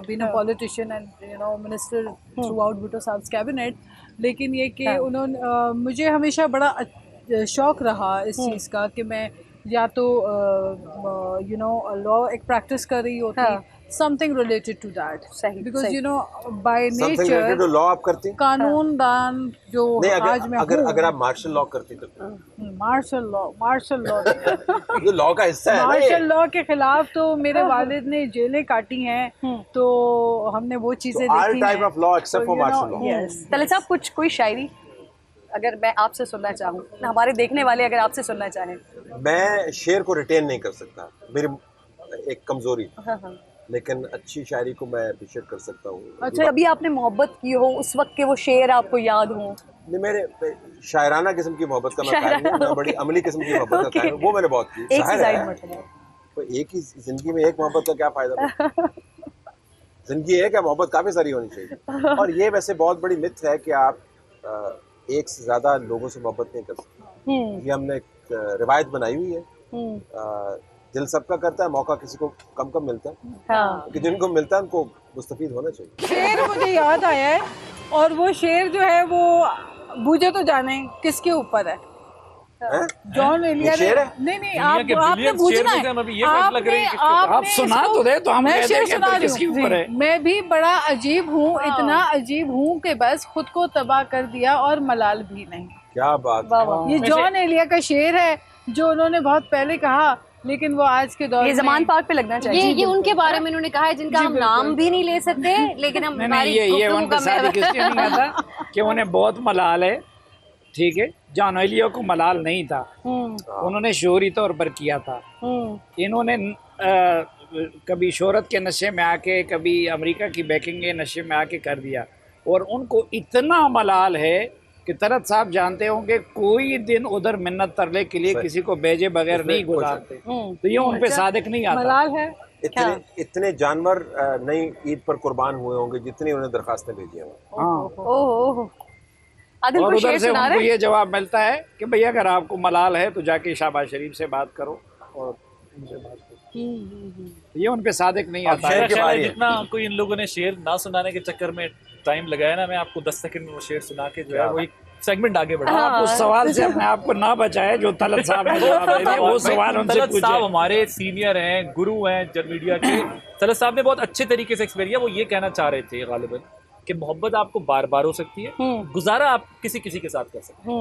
been a politician and minister throughout Bhutto Saab's cabinet. लेकिन ये कि उन्होंने मुझे हमेशा बड़ा शौक रहा इस चीज़ का कि मैं या तो लॉ एक प्रैक्टिस कर रही होती, something related to that. सही, Because सही। by Something related to nature law आप करती? कानूनदान जो नहीं, आज मैं अगर आप मार्शल लॉ करती तो मार्शल लॉ ये लॉ का हिस्सा है ना ये। मार्शल लॉ के खिलाफ तो मेरे वालिद ने जेलें काटी हैं, तो हमने वो चीजें all देखी type हैं। of law except for martial law. Yes. Talat साहब, कोई शायरी अगर मैं आपसे सुनना चाहूँ, हमारे देखने वाले अगर आपसे सुनना चाहें। मैं शेर को रिटेन नहीं कर सकता, मेरी एक कमजोरी, लेकिन अच्छी शायरी को मैं अप्रिशिएट कर सकता हूँ। अच्छा, अभी आपने मोहब्बत की हो, उस वक्त के वो शेर आपको याद हो? नहीं, मेरे शायराना किस्म की मोहब्बत का मैं कायल हूँ, मैं बड़ी अमली किस्म की मोहब्बत का कायल हूँ, वो मैंने बहुत की। एक से जाहिर जाहिर है, मतलब तो एक ही जिंदगी में एक मोहब्बत का क्या फायदा? जिंदगी है क्या, मोहब्बत काफी सारी होनी चाहिए। और ये वैसे बहुत बड़ी मिथ है कि आप एक से ज्यादा लोगों से मोहब्बत नहीं कर सकते। ये हमने रिवायत बनाई हुई है। दिल सबका करता है, मौका किसी को कम कम मिलता है, कि जिनको मिलता है उनको मुस्तफीद होना चाहिए। शेर मुझे याद आया है, और वो शेर जो है वो बूझे तो जाने किसके ऊपर है। जॉन एलिया शेर है? नहीं आपने पूछना है, आप सुना तो दे तो हम मैं कहते शेर हैं सुना कि रही किसके हूँ। ऊपर है। मैं भी बड़ा अजीब हूँ, इतना अजीब हूँ कि बस खुद को तबाह कर दिया और मलाल भी नहीं। क्या बात है। ये जॉन एलिया का शेर है जो उन्होंने बहुत पहले कहा, लेकिन वो आज के दौर ये में ज़मान पार्क पे लगना चाहिए। ये उनके बारे में उन्होंने कहा है जिनका हम नाम भी नहीं ले सकते, लेकिन हम नहीं ये उनके साथ इसलिए नहीं आता कि उन्हें बहुत मलाल है, ठीक है। जॉन एलिया को मलाल नहीं था, उन्होंने शोहरी तौर पर किया था। इन्होंने कभी शोहरत के नशे में आके, कभी अमेरिका की बैकिंग के नशे में आके कर दिया, और उनको इतना मलाल है कि तरत साहब जानते होंगे कोई दिन उधर मिन्नत तरले के लिए किसी को भेजे बगैर नहीं गुजारते। तो ये उन पे सादिक नहीं आता। मलाल है। इतने जानवर नई ईद पर कुर्बान हुए होंगे जितनी उन्हें दरखास्तें भेजी हैं। ओह आदिल और को उधर शेर से सुना उनको रहे। ये जवाब मिलता है कि भैया अगर आपको मलाल है तो जाके शहबाज शरीफ से बात करो और उनसे बात करो। ये उन पे सादिक नहीं आता है। शेर के बारे जितना कोई इन लोगों ने शेर ना सुनाने के चक्कर में टाइम लगाया ना, मैं आपको 10 सेकंड में वो शेर सुना के जो है वो एक सेगमेंट आगे बढ़ा। आप उस सवाल से अपने आप को ना बचाए जो तलत साहब ने जवाब दिया, वो सवाल उनसे तलत साहब पूछे। हमारे सीनियर हैं, गुरु हैं जन मीडिया के। तलत साहब ने बहुत अच्छे तरीके से एक्सप्लेन किया। वो ये कहना चाह रहे थे गालिबन कि मोहब्बत आपको बार बार हो सकती है, गुजारा आप किसी किसी के साथ कर सकते हैं।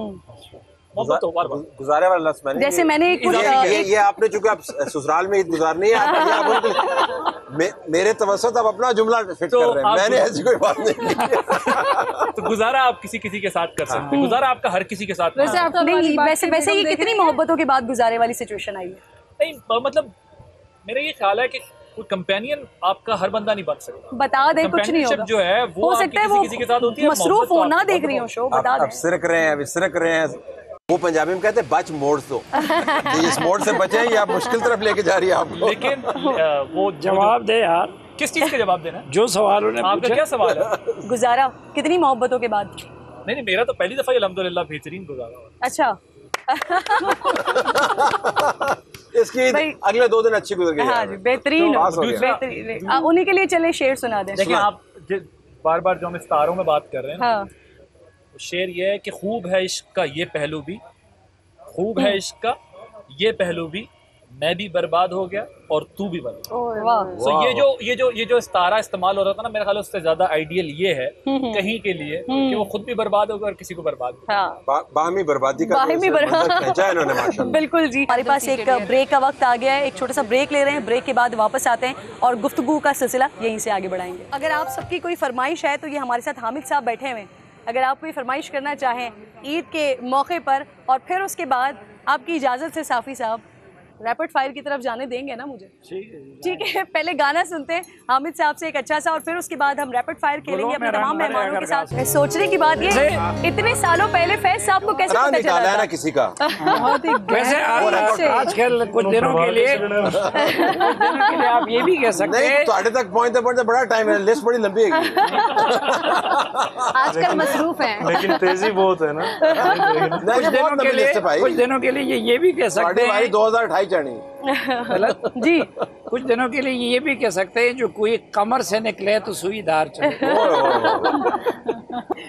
मोहब्बत हो बार बार। गुजारे वाला लफ्ज़ मैंने जैसे मैंने कुछ ये आपने, चूंकि आप ससुराल में ईद गुजारनी है, आप उनको मेरे तवस्सुत आप अपना जुमला फिट तो कर रहे हैं, आप- मैंने ऐसी कोई बात नहीं की। तो गुजारा आप किसी किसी के साथ कर सकते हैं, गुजारा आपका हर किसी के साथ वैसे आपका नहीं, वैसे ये कितनी मोहब्बतों के बाद गुजारे वाली सिचुएशन आई है। नहीं, मतलब मेरा ये ख्याल है कि कोई कंपेनियन आपका हर बंदा नहीं बन सकता। बता दे कुछ नहीं Companionship होगा। जो है वो हो आपकी सकता है किसी वो किसी के साथ होती है। मसरूफ मोहब्बत तो होना आपको देख रही हो शो, बता अब दे। सिरक रहे हैं, अभी सिरक रहे हैं, वो पंजाबी में कहते हैं बच मोड़ दो। तो इस मोड़ से बचे, ये आप मुश्किल तरफ लेके जा रही है आपको। लेकिन वो जवाब दे यार, किस चीज का जवाब देना है? जो सवाल उन्हें आपका पूछा। क्या सवाल है? गुजारा कितनी मोहब्बतों के बाद। नहीं, मेरा तो पहली दफा ही अल्हम्दुलिल्लाह बेहतरीन गुजारा हुआ। अच्छा इसकी भाई- अगले 2 दिन अच्छी गुजर गई। हाँ जी, बेहतरीन तो पास हो गया। बेहतरीन। उन्हीं के लिए चले शेर सुना दे। देखिए आप बार बार जो हम इफ्तारों में बात कर रहे हैं, हाँ तो शेर ये है कि खूब है इश्क का ये पहलू भी, खूब है इश्क का ये पहलू भी, मैं भी बर्बाद हो गया और तू भी बर्बाद। वाह तो ये जो इस्तारा इस्तेमाल हो रहा था ना, मेरे ख्याल उससे ज्यादा आइडियल ये है कहीं के लिए कि वो खुद भी बर्बाद होगा और किसी को बर्बाद भी। हाँ बाहमी बर्बादी का बाहमी बर्बाद। खींचा है इन्होंने माशाल्लाह। बिल्कुल जी। हमारे पास एक ब्रेक का वक्त आ गया है, एक छोटा सा ब्रेक ले रहे हैं, ब्रेक के बाद वापस आते हैं और गुफ्तगू का सिलसिला यहीं से आगे बढ़ाएंगे। अगर आप सबकी कोई फरमाइश है तो ये हमारे साथ हामिद साहब बैठे हुए हैं। अगर आप कोई फरमाइश करना चाहें ईद के मौके पर, और फिर उसके बाद आपकी इजाज़त से साफ़ी साहब रैपिड फायर की तरफ जाने देंगे ना मुझे? ठीक है, पहले गाना सुनते हैं हामिद साहब से एक अच्छा सा, और फिर उसके बाद हम रैपिड फायर खेलेंगे अपने तमाम मेहमानों के साथ। सोचने की बात ये, इतने सालों पहले फैज साहब को कैसे पता निकाला है चला ना था? किसी का। बहुत ही वैसे आजकल कुछ दिनों के लिए आप ये भी कह सकते नहीं हैं तो आटे तक पहुंचते बड़ा टाइम है, लिस्ट बड़ी लंबी है। आजकल मसरूफ हैं। लेकिन तेजी बहुत है ना। नहीं बहुत लंबी लिस्ट है भाई। कुछ दिनों के लिए ये भी कह सकते हैं 2028 चढ़ी। गलत जी कुछ दिनों के लिए ये भी कह सकते हैं जो कोई कमर से निकले तो सुईदार चले।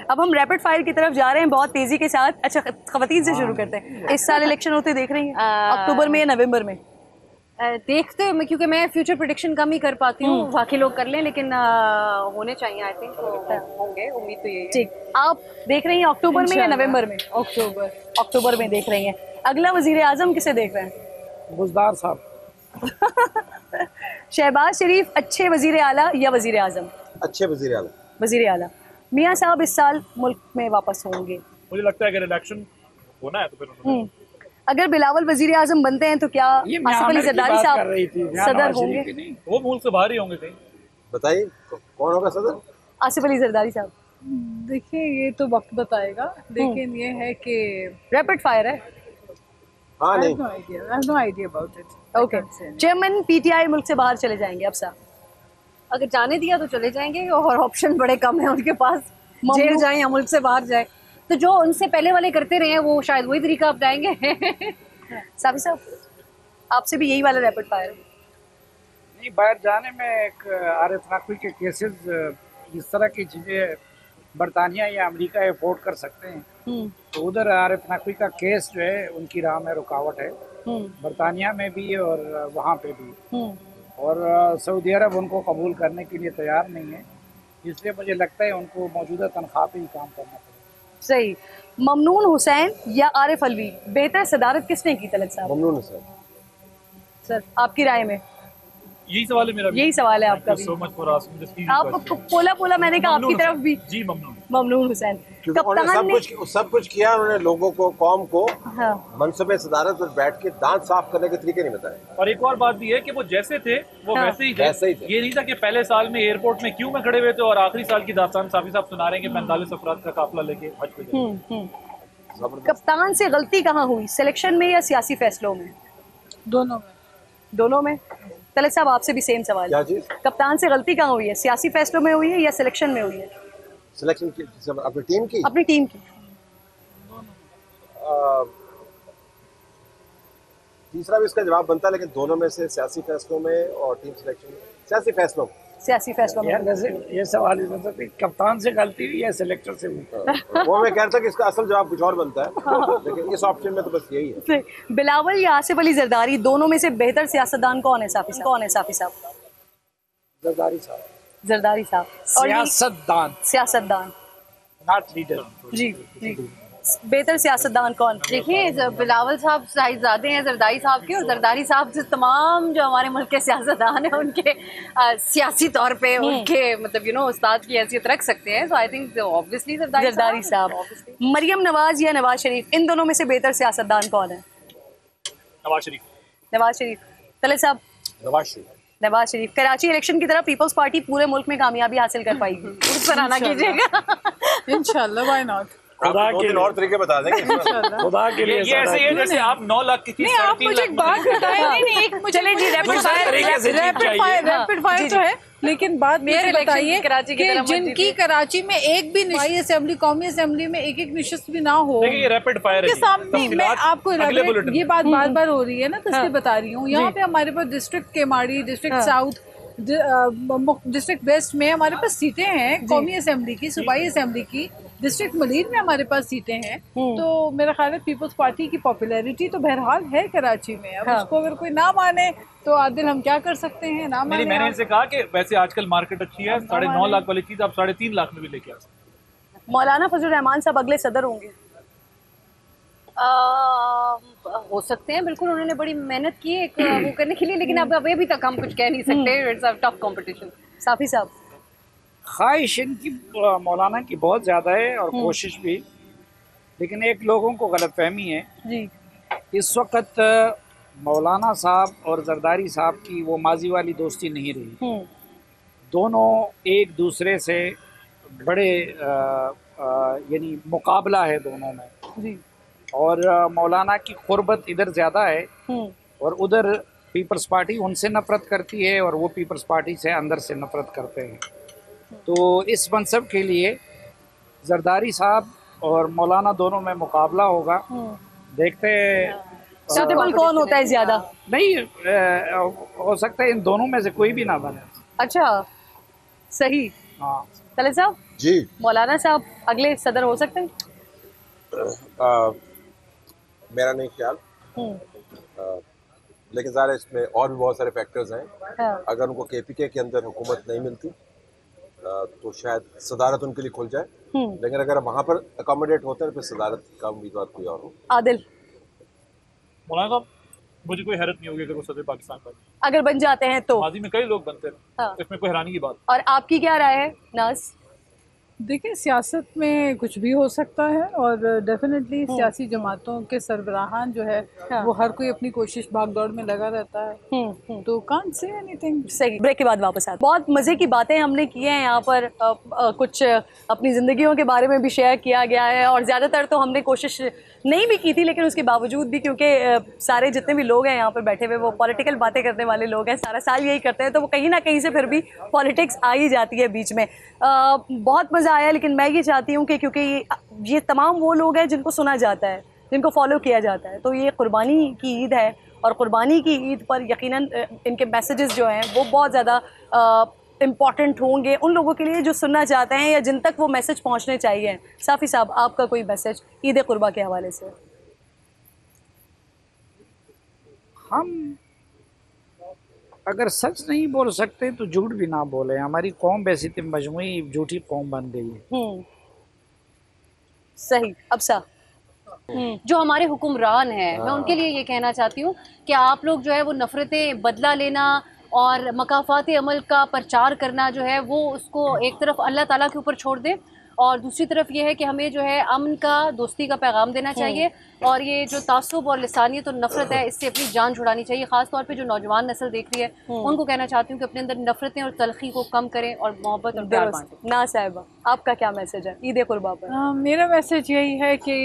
अब हम रैपिड फायर की तरफ जा रहे हैं बहुत तेजी के साथ। अच्छा, खवातीन से शुरू करते हैं। इस साल इलेक्शन होते देख रही हैं अक्टूबर में या नवंबर में? देखते हैं, क्योंकि मैं फ्यूचर प्रेडिक्शन कम ही कर पाती हूँ, बाकी लोग कर लें, लेकिन होने चाहिए आई थिंक, तो होंगे, उम्मीद तो यही है। ठीक, आप देख रही हैं अक्टूबर में या नवंबर में? अक्टूबर में देख रही हैं। अगला वजीर आजम किसे देख रहे हैं? बुजदार साहब। शहबाज शरीफ अच्छे वजीर आला या वजीर आजम? अच्छे वजीर आला। वजीर आला। मियाँ साहब इस साल मुल्क में वापस होंगे? मुझे लगता है अगर इलेक्शन होना है तो फिर अगर बिलावल वजीर आजम बनते हैं तो क्या ये आसिफ अली जरदारी साहब सदर होंगे? वो मुल्क से बाहर ही होंगे कहीं। बताइए कौन होगा सदर? आसिफ अली जरदारी साहब। देखिए ये तो वक्त बताएगा, लेकिन ये है कि रैपिड फायर है। हाँ I नहीं have no idea about it. Okay, chairman PTI मुल्क से बाहर चले जाएंगे अब साहब? अगर जाने दिया तो चले जाएंगे, और ऑप्शन बड़े कम है उनके पास, जेल जाए या मुल्क से बाहर जाए। तो जो उनसे पहले वाले करते रहे हैं वो शायद वही तरीका अपनाएंगे। साफी साहब, आपसे भी यही वाला रैपिड फायर? नहीं, बाहर जाने में एक आरिफ नकवी के केसेस, इस तरह की चीज़ें बरतानिया या अमेरिका अफोर्ड कर सकते हैं, तो उधर आरिफ नकवी का केस जो है उनकी राह में रुकावट है, बरतानिया में भी और वहाँ पे भी, और सऊदी अरब उनको कबूल करने के लिए तैयार नहीं है, इसलिए मुझे लगता है उनको मौजूदा तनख्वाह पे ही काम करना पड़ेगा। सही। ममनून हुसैन या आरिफ अलवी, बेहतर सदारत किसने की तलत साहब? ममनून हुसैन। सर आपकी राय में? यही सवाल है मेरा भी। यही सवाल है आपका भी। so much for asking this easy आप question. पोला पोला मैंने कहा आपकी तरफ भी। जी ममनून। ममनून हुसैन। क्योंकि उन्होंने सब कुछ किया, उन्होंने लोगों को, कौम को हाँ। मनसबे सदारत पर बैठ के दांत साफ करने के तरीके नहीं बताए। और एक और बात भी है कि वो जैसे थे वो हाँ। वैसे ही थे। ये नहीं था कि पहले साल में एयरपोर्ट में क्यू में खड़े हुए थे और आखिरी साल की दास्तान साफी साहब सुना रहे हैं कि 45 अफराद का काफिला लेके हज पे गए। कप्तान से गलती कहाँ हुई, सिलेक्शन में या सियासी फैसलों में? दोनों में। दोनों में। तलत साहब आपसे भी सेम सवाल। क्या चीज? कप्तान से गलती कहाँ हुई है, सियासी फैसलों में हुई है या सिलेक्शन में हुई है? सिलेक्शन की अपनी टीम की? अपनी टीम की। तीसरा भी इसका जवाब बनता है, लेकिन दोनों में से सियासी फैसलों में और टीम सिलेक्शन में। सियासी फैसलों में। सियासी फैसलों में। यार वैसे ये सवाल इस वजह से कप्तान से गलती हुई या सिलेक्टर से हुई? वो मैं कह रहा था कि इसका असल जवाब कुछ और बनता है, लेकिन इस ऑप्शन में तो बस यही है। बिलावल या आसिफ अली जरदारी, दोनों में से बेहतर सियासतदान कौन है साफी साहब? कौन है साफी साहब? जरदारी साहब। जरदारी साहब। और सियासतदान, सियासतदान, नॉट लीडर। जी जी। बेहतर सियासतदान कौन? देखिए बिलावल साहब साहिबजादे हैं जरदारी साहब के, और जरदारी साहब से तमाम जो हमारे मुल्क के सियासतदान हैं उनके सियासी तौर पे उनके मतलब उस्ताद की हैसियत रख सकते हैं। सो आई थिंक ऑब्वियसली जरदारी साहब। मरियम नवाज या नवाज शरीफ, इन दोनों में से बेहतर सियासतदान कौन है? नवाज शरीफ। नवाज शरीफ। तलत साहब? नवाज शरीफ। नवाज शरीफ। कराची इलेक्शन की तरह पीपल्स पार्टी पूरे मुल्क में कामयाबी हासिल कर पाएगी, उस पर आना कीजिएगा। इंशाल्लाह, व्हाई नॉट। खुदा दो के तीन और तरीके बता देंगे। खुदा के लिए ये ऐसे ही है जैसे आप 9 लाख की नहीं, आप मुझे एक बात बताएं। नहीं एक मुझे रैपिड फायर तो है, लेकिन बात मुझे बताइए कि जिनकी कराची में एक भी असेंबली, कौमी असेंबली में एक नशिस्त भी ना हो, देखिए ये रैपिड फायर है के सामने मैं आपको ये बात बार बार हो रही है ना, तो इसलिए बता रही हूँ। यहाँ पे हमारे पास district Keamari, district south, district west में हमारे पास सीटें हैं कौमी असेंबली की, सूबाई असेंबली की, डिस्ट्रिक्ट मलीर में हमारे पास सीटें हैं। तो मेरा ख्याल है पीपल्स पार्टी की पॉपुलैरिटी तो बहरहाल है कराची में। अब उसको अगर कोई ना माने तो आदिल हम क्या कर सकते हैं, ना माने। मैंने इनसे कहा कि वैसे आजकल मार्केट अच्छी है, 9.5 लाख वाली चीज आप 3.5 लाख में भी लेके आ सकते। मौलाना फजल रहमान साहब अगले सदर होंगे? हो सकते हैं, बिल्कुल। उन्होंने बड़ी मेहनत की है वो करने के लिए, लेकिन अब अभी तक हम कुछ कह नहीं सकते। It's a tough competition. Safi साहब? ख्वाहिश इनकी मौलाना की बहुत ज़्यादा है और कोशिश भी, लेकिन एक लोगों को गलतफहमी है जी। इस वक्त मौलाना साहब और जरदारी साहब की वो माजी वाली दोस्ती नहीं रही। दोनों एक दूसरे से बड़े यानी मुकाबला है दोनों में जी। और मौलाना की क़ुर्बत इधर ज़्यादा है और उधर पीपल्स पार्टी उनसे नफ़रत करती है और वो पीपल्स पार्टी से अंदर से नफ़रत करते हैं। तो इस मनसब के लिए जरदारी साहब और मौलाना दोनों में मुकाबला होगा। देखते सूटेबल कौन होता है ज़्यादा? नहीं हो सकता है इन दोनों में से कोई भी ना बने। अच्छा, सही। हाँ तले साहब जी, मौलाना साहब अगले सदर हो सकते हैं? मेरा नहीं ख्याल, लेकिन ज़ाहिर इसमें और भी बहुत सारे फैक्टर्स हैं। हाँ। अगर उनको केपीके के अंदर हुकूमत नहीं मिलती तो शायद सदारत उनके लिए खुल जाए, लेकिन अगर वहाँ पर अकोमोडेट होते हैं तो फिर सदारत का उम्मीदवार कोई और हो। आदिल? मौलाना साहब मुझे कोई हैरत नहीं होगी अगर वो सदर पाकिस्तान बने। अगर बन जाते हैं तो? माजी में कई लोग बनते हैं। हाँ। इसमें कोई हैरानी की बात। और आपकी क्या राय है नाज? देखिए, सियासत में कुछ भी हो सकता है और डेफिनेटली सियासी जमातों के सरबराहान जो है वो हर कोई अपनी कोशिश भागदौड़ में लगा रहता है, तो कांट से एनीथिंग। सही। ब्रेक के बाद वापस आते। बहुत मज़े की बातें हमने की हैं यहाँ पर, कुछ अपनी ज़िंदगियों के बारे में भी शेयर किया गया है और ज़्यादातर तो हमने कोशिश नहीं भी की थी, लेकिन उसके बावजूद भी क्योंकि सारे जितने भी लोग हैं यहाँ पर बैठे हुए वो पॉलिटिकल बातें करने वाले लोग हैं, सारा साल यही करते हैं, तो वो कहीं ना कहीं से फिर भी पॉलिटिक्स आ ही जाती है बीच में। बहुत मज़ा आया, लेकिन मैं ये चाहती हूँ कि क्योंकि ये तमाम वो लोग हैं जिनको सुना जाता है, जिनको फॉलो किया जाता है। तो ये कुर्बानी की ईद है और कुर्बानी की ईद पर यकीनन इनके मैसेजेस जो हैं वो बहुत ज़्यादा इम्पॉर्टेंट होंगे उन लोगों के लिए जो सुनना चाहते हैं या जिन तक वो मैसेज पहुंचने चाहिए। साफ़ी साहब, आपका कोई मैसेज ईद कुर्बा के हवाले से? हम अगर सच नहीं बोल सकते तो झूठ भी ना बोले। हमारी कौम वैसी तो मजमूई झूठी कौम बन गई है। सही। अब सा जो हमारे हुक्मरान हैं, मैं उनके लिए ये कहना चाहती हूँ कि आप लोग जो है वो नफ़रतें, बदला लेना और मकाफ़ात अमल का प्रचार करना जो है वो उसको एक तरफ अल्लाह ताला के ऊपर छोड़ दें और दूसरी तरफ ये है कि हमें जो है अमन का, दोस्ती का पैगाम देना चाहिए और ये जो तासुब और लिसानियत और नफ़रत है इससे अपनी जान छुड़ानी चाहिए। ख़ास तौर पे जो नौजवान नस्ल देख रही है उनको कहना चाहती हूँ कि अपने अंदर नफ़रतें और तलखी को कम करें और मोहब्बत और प्यार बांटें। ना साहिबा, आपका क्या मैसेज है ईद कुर्बा पर? मेरा मैसेज यही है कि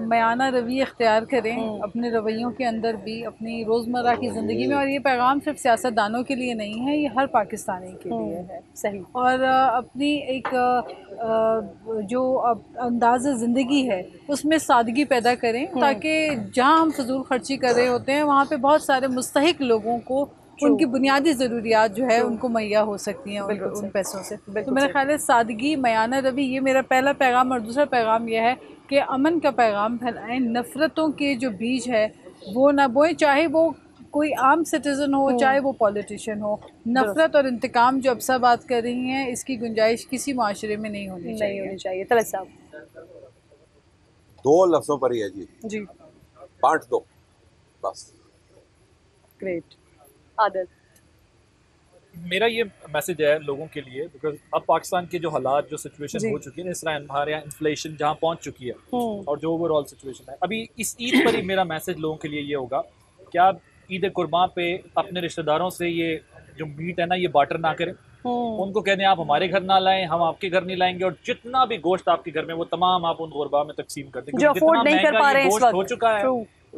मयाना रवैया इख्तियार करें अपने रवैयों के अंदर भी, अपनी रोज़मर्रा की ज़िंदगी में। और ये पैगाम सिर्फ सियासतदानों के लिए नहीं है, ये हर पाकिस्तानी के लिए है। सही। और अपनी एक जो अंदाज़ ज़िंदगी है उसमें सादगी पैदा करें ताकि जहाँ हम फजूल खर्ची कर रहे होते हैं वहाँ पे बहुत सारे मुस्तहिक लोगों को उनकी बुनियादी ज़रूरियात जो है उनको मुहैया हो सकती हैं उन पैसों से। तो मेरा ख्याल है सादगी, मयाना रवि, ये मेरा पहला पैगाम। और दूसरा पैगाम यह है कि अमन का पैगाम फैलाएं, नफ़रतों के जो बीज है वो ना बोएं, चाहे वो कोई आम सिटीज़न हो चाहे वो पॉलिटिशियन हो। नफ़रत और इंतकाम जो अब सब बात कर रही हैं इसकी गुंजाइश किसी माशरे में नहीं होनी चाहिए। तलत साहब? 2 लफ्ज़ों पर ही है जी, बांट दो बस। ग्रेट। आदल? मेरा ये मैसेज है लोगों के लिए, बिकॉज अब पाकिस्तान के जो हालात, जो सिचुएशन हो चुकी है, इस तरह हमारे यहाँ इन्फ्लेशन जहाँ पहुँच चुकी है और जो ओवरऑल सिचुएशन है अभी, इस ईद पर ही मेरा मैसेज लोगों के लिए ये होगा कि आप ईद कुर्बान पे अपने रिश्तेदारों से ये जो मीट है ना ये बार्टर ना करें। उनको कहते हैं आप हमारे घर ना लाएं, हम आपके घर नहीं लाएंगे, और जितना भी गोश्त आपके घर में वो तमाम आप उन गुरबा में तकसीम कर दें। जो अफोर्ड नहीं कर पा रहे हैं इस वक्त हो चुका है,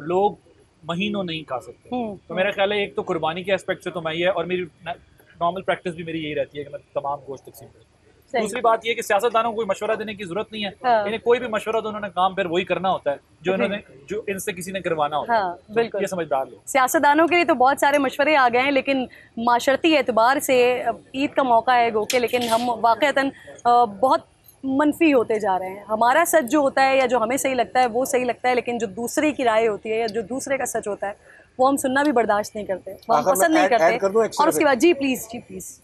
लोग महीनों नहीं खा सकते। तो मेरा ख्याल है एक तो कुर्बानी के एस्पेक्ट से तो मैं ही है, और मेरी नॉर्मल प्रैक्टिस भी मेरी यही रहती है कि मैं तमाम गोश्त तकसीम करूँ। दूसरी बात ये कि सियासतदानों को कोई मशवरा देने की जरूरत नहीं है। इन्हें कोई भी मशवरा तो उन्होंने काम फिर वही करना होता है जो इनसे किसी ने करवाना होता है। बिल्कुल, ये समझदार लोग। सियासतदानों के लिए तो बहुत सारे मशवरे आ गए हैं, लेकिन माशरती एतबार से ईद का मौका है गो के, लेकिन हम वाक़तन बहुत मनफी होते जा रहे हैं। हमारा सच जो होता है या जो हमें सही लगता है वो सही लगता है, लेकिन जो दूसरे की राय होती है या जो दूसरे का सच होता है वो हम सुनना भी बर्दाश्त नहीं करते, वो हम पसंद नहीं करते। और उसके बाद जी प्लीज़,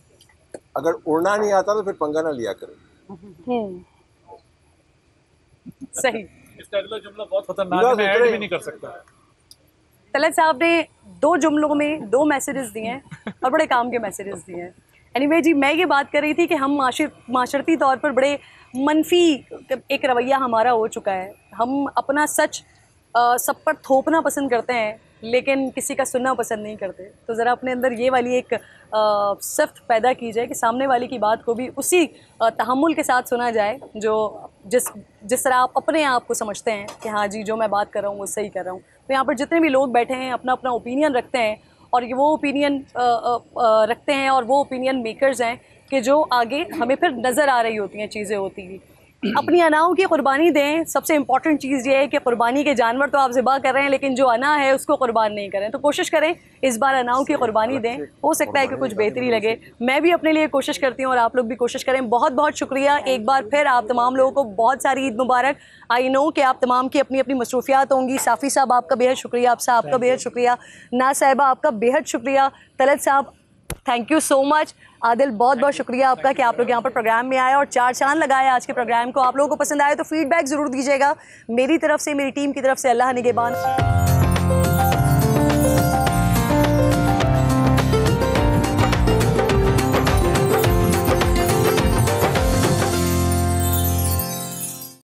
अगर उड़ना नहीं आता तो फिर पंगा ना लिया करें। सही। इसका अगला जुमला बहुत खतरनाक है, मैं ऐड भी नहीं कर सकता। तलत साहब ने 2 जुमलों में 2 मैसेजेस दिए हैं और बड़े काम के मैसेजेस दिए हैं। एनीवे जी, मैं ये बात कर रही थी कि हम माशरती तौर पर बड़े मनफी एक रवैया हमारा हो चुका है। हम अपना सच सब पर थोपना पसंद करते हैं लेकिन किसी का सुनना पसंद नहीं करते। तो ज़रा अपने अंदर ये वाली एक सिफ्त पैदा की जाए कि सामने वाले की बात को भी उसी तहम्मुल के साथ सुना जाए जो जिस तरह आप अपने आप को समझते हैं कि हाँ जी जो मैं बात कर रहा हूँ वो सही कर रहा हूँ। तो यहाँ पर जितने भी लोग बैठे हैं अपना अपना ओपिनियन रखते हैं और ये वो ओपिनियन रखते हैं और वो ओपिनियन मेकर्स हैं कि जो आगे हमें फिर नज़र आ रही होती हैं, चीज़ें होती हैं। अपनी अनाओं की कुर्बानी दें। सबसे इम्पॉर्टेंट चीज़ ये है कि कुर्बानी के जानवर तो आप ज़िबा कर रहे हैं लेकिन जो अना है उसको कुर्बान नहीं करें। तो कोशिश करें इस बार अनाओं की कुर्बानी दें, हो सकता है कि कुछ बेहतरी लगे। मैं भी अपने लिए कोशिश करती हूँ और आप लोग भी कोशिश करें। बहुत बहुत शुक्रिया एक बार फिर आप तमाम लोगों को, बहुत सारी ईद मुबारक। आई नो कि आप तमाम की अपनी अपनी मसरूफियात होंगी। साफ़ी साहब आपका बेहद शुक्रिया, आपका बेहद शुक्रिया, ना साहिबा आपका बेहद शुक्रिया, तलत साहब thank you so much, Adil बहुत बहुत शुक्रिया आपका कि आप लोग यहाँ पर प्रोग्राम में आए और 4 चांद लगाए आज के प्रोग्राम को। आप लोगों को पसंद आए तो फीडबैक ज़रूर दीजिएगा। मेरी तरफ से, मेरी टीम की तरफ से अल्लाह निगहबान।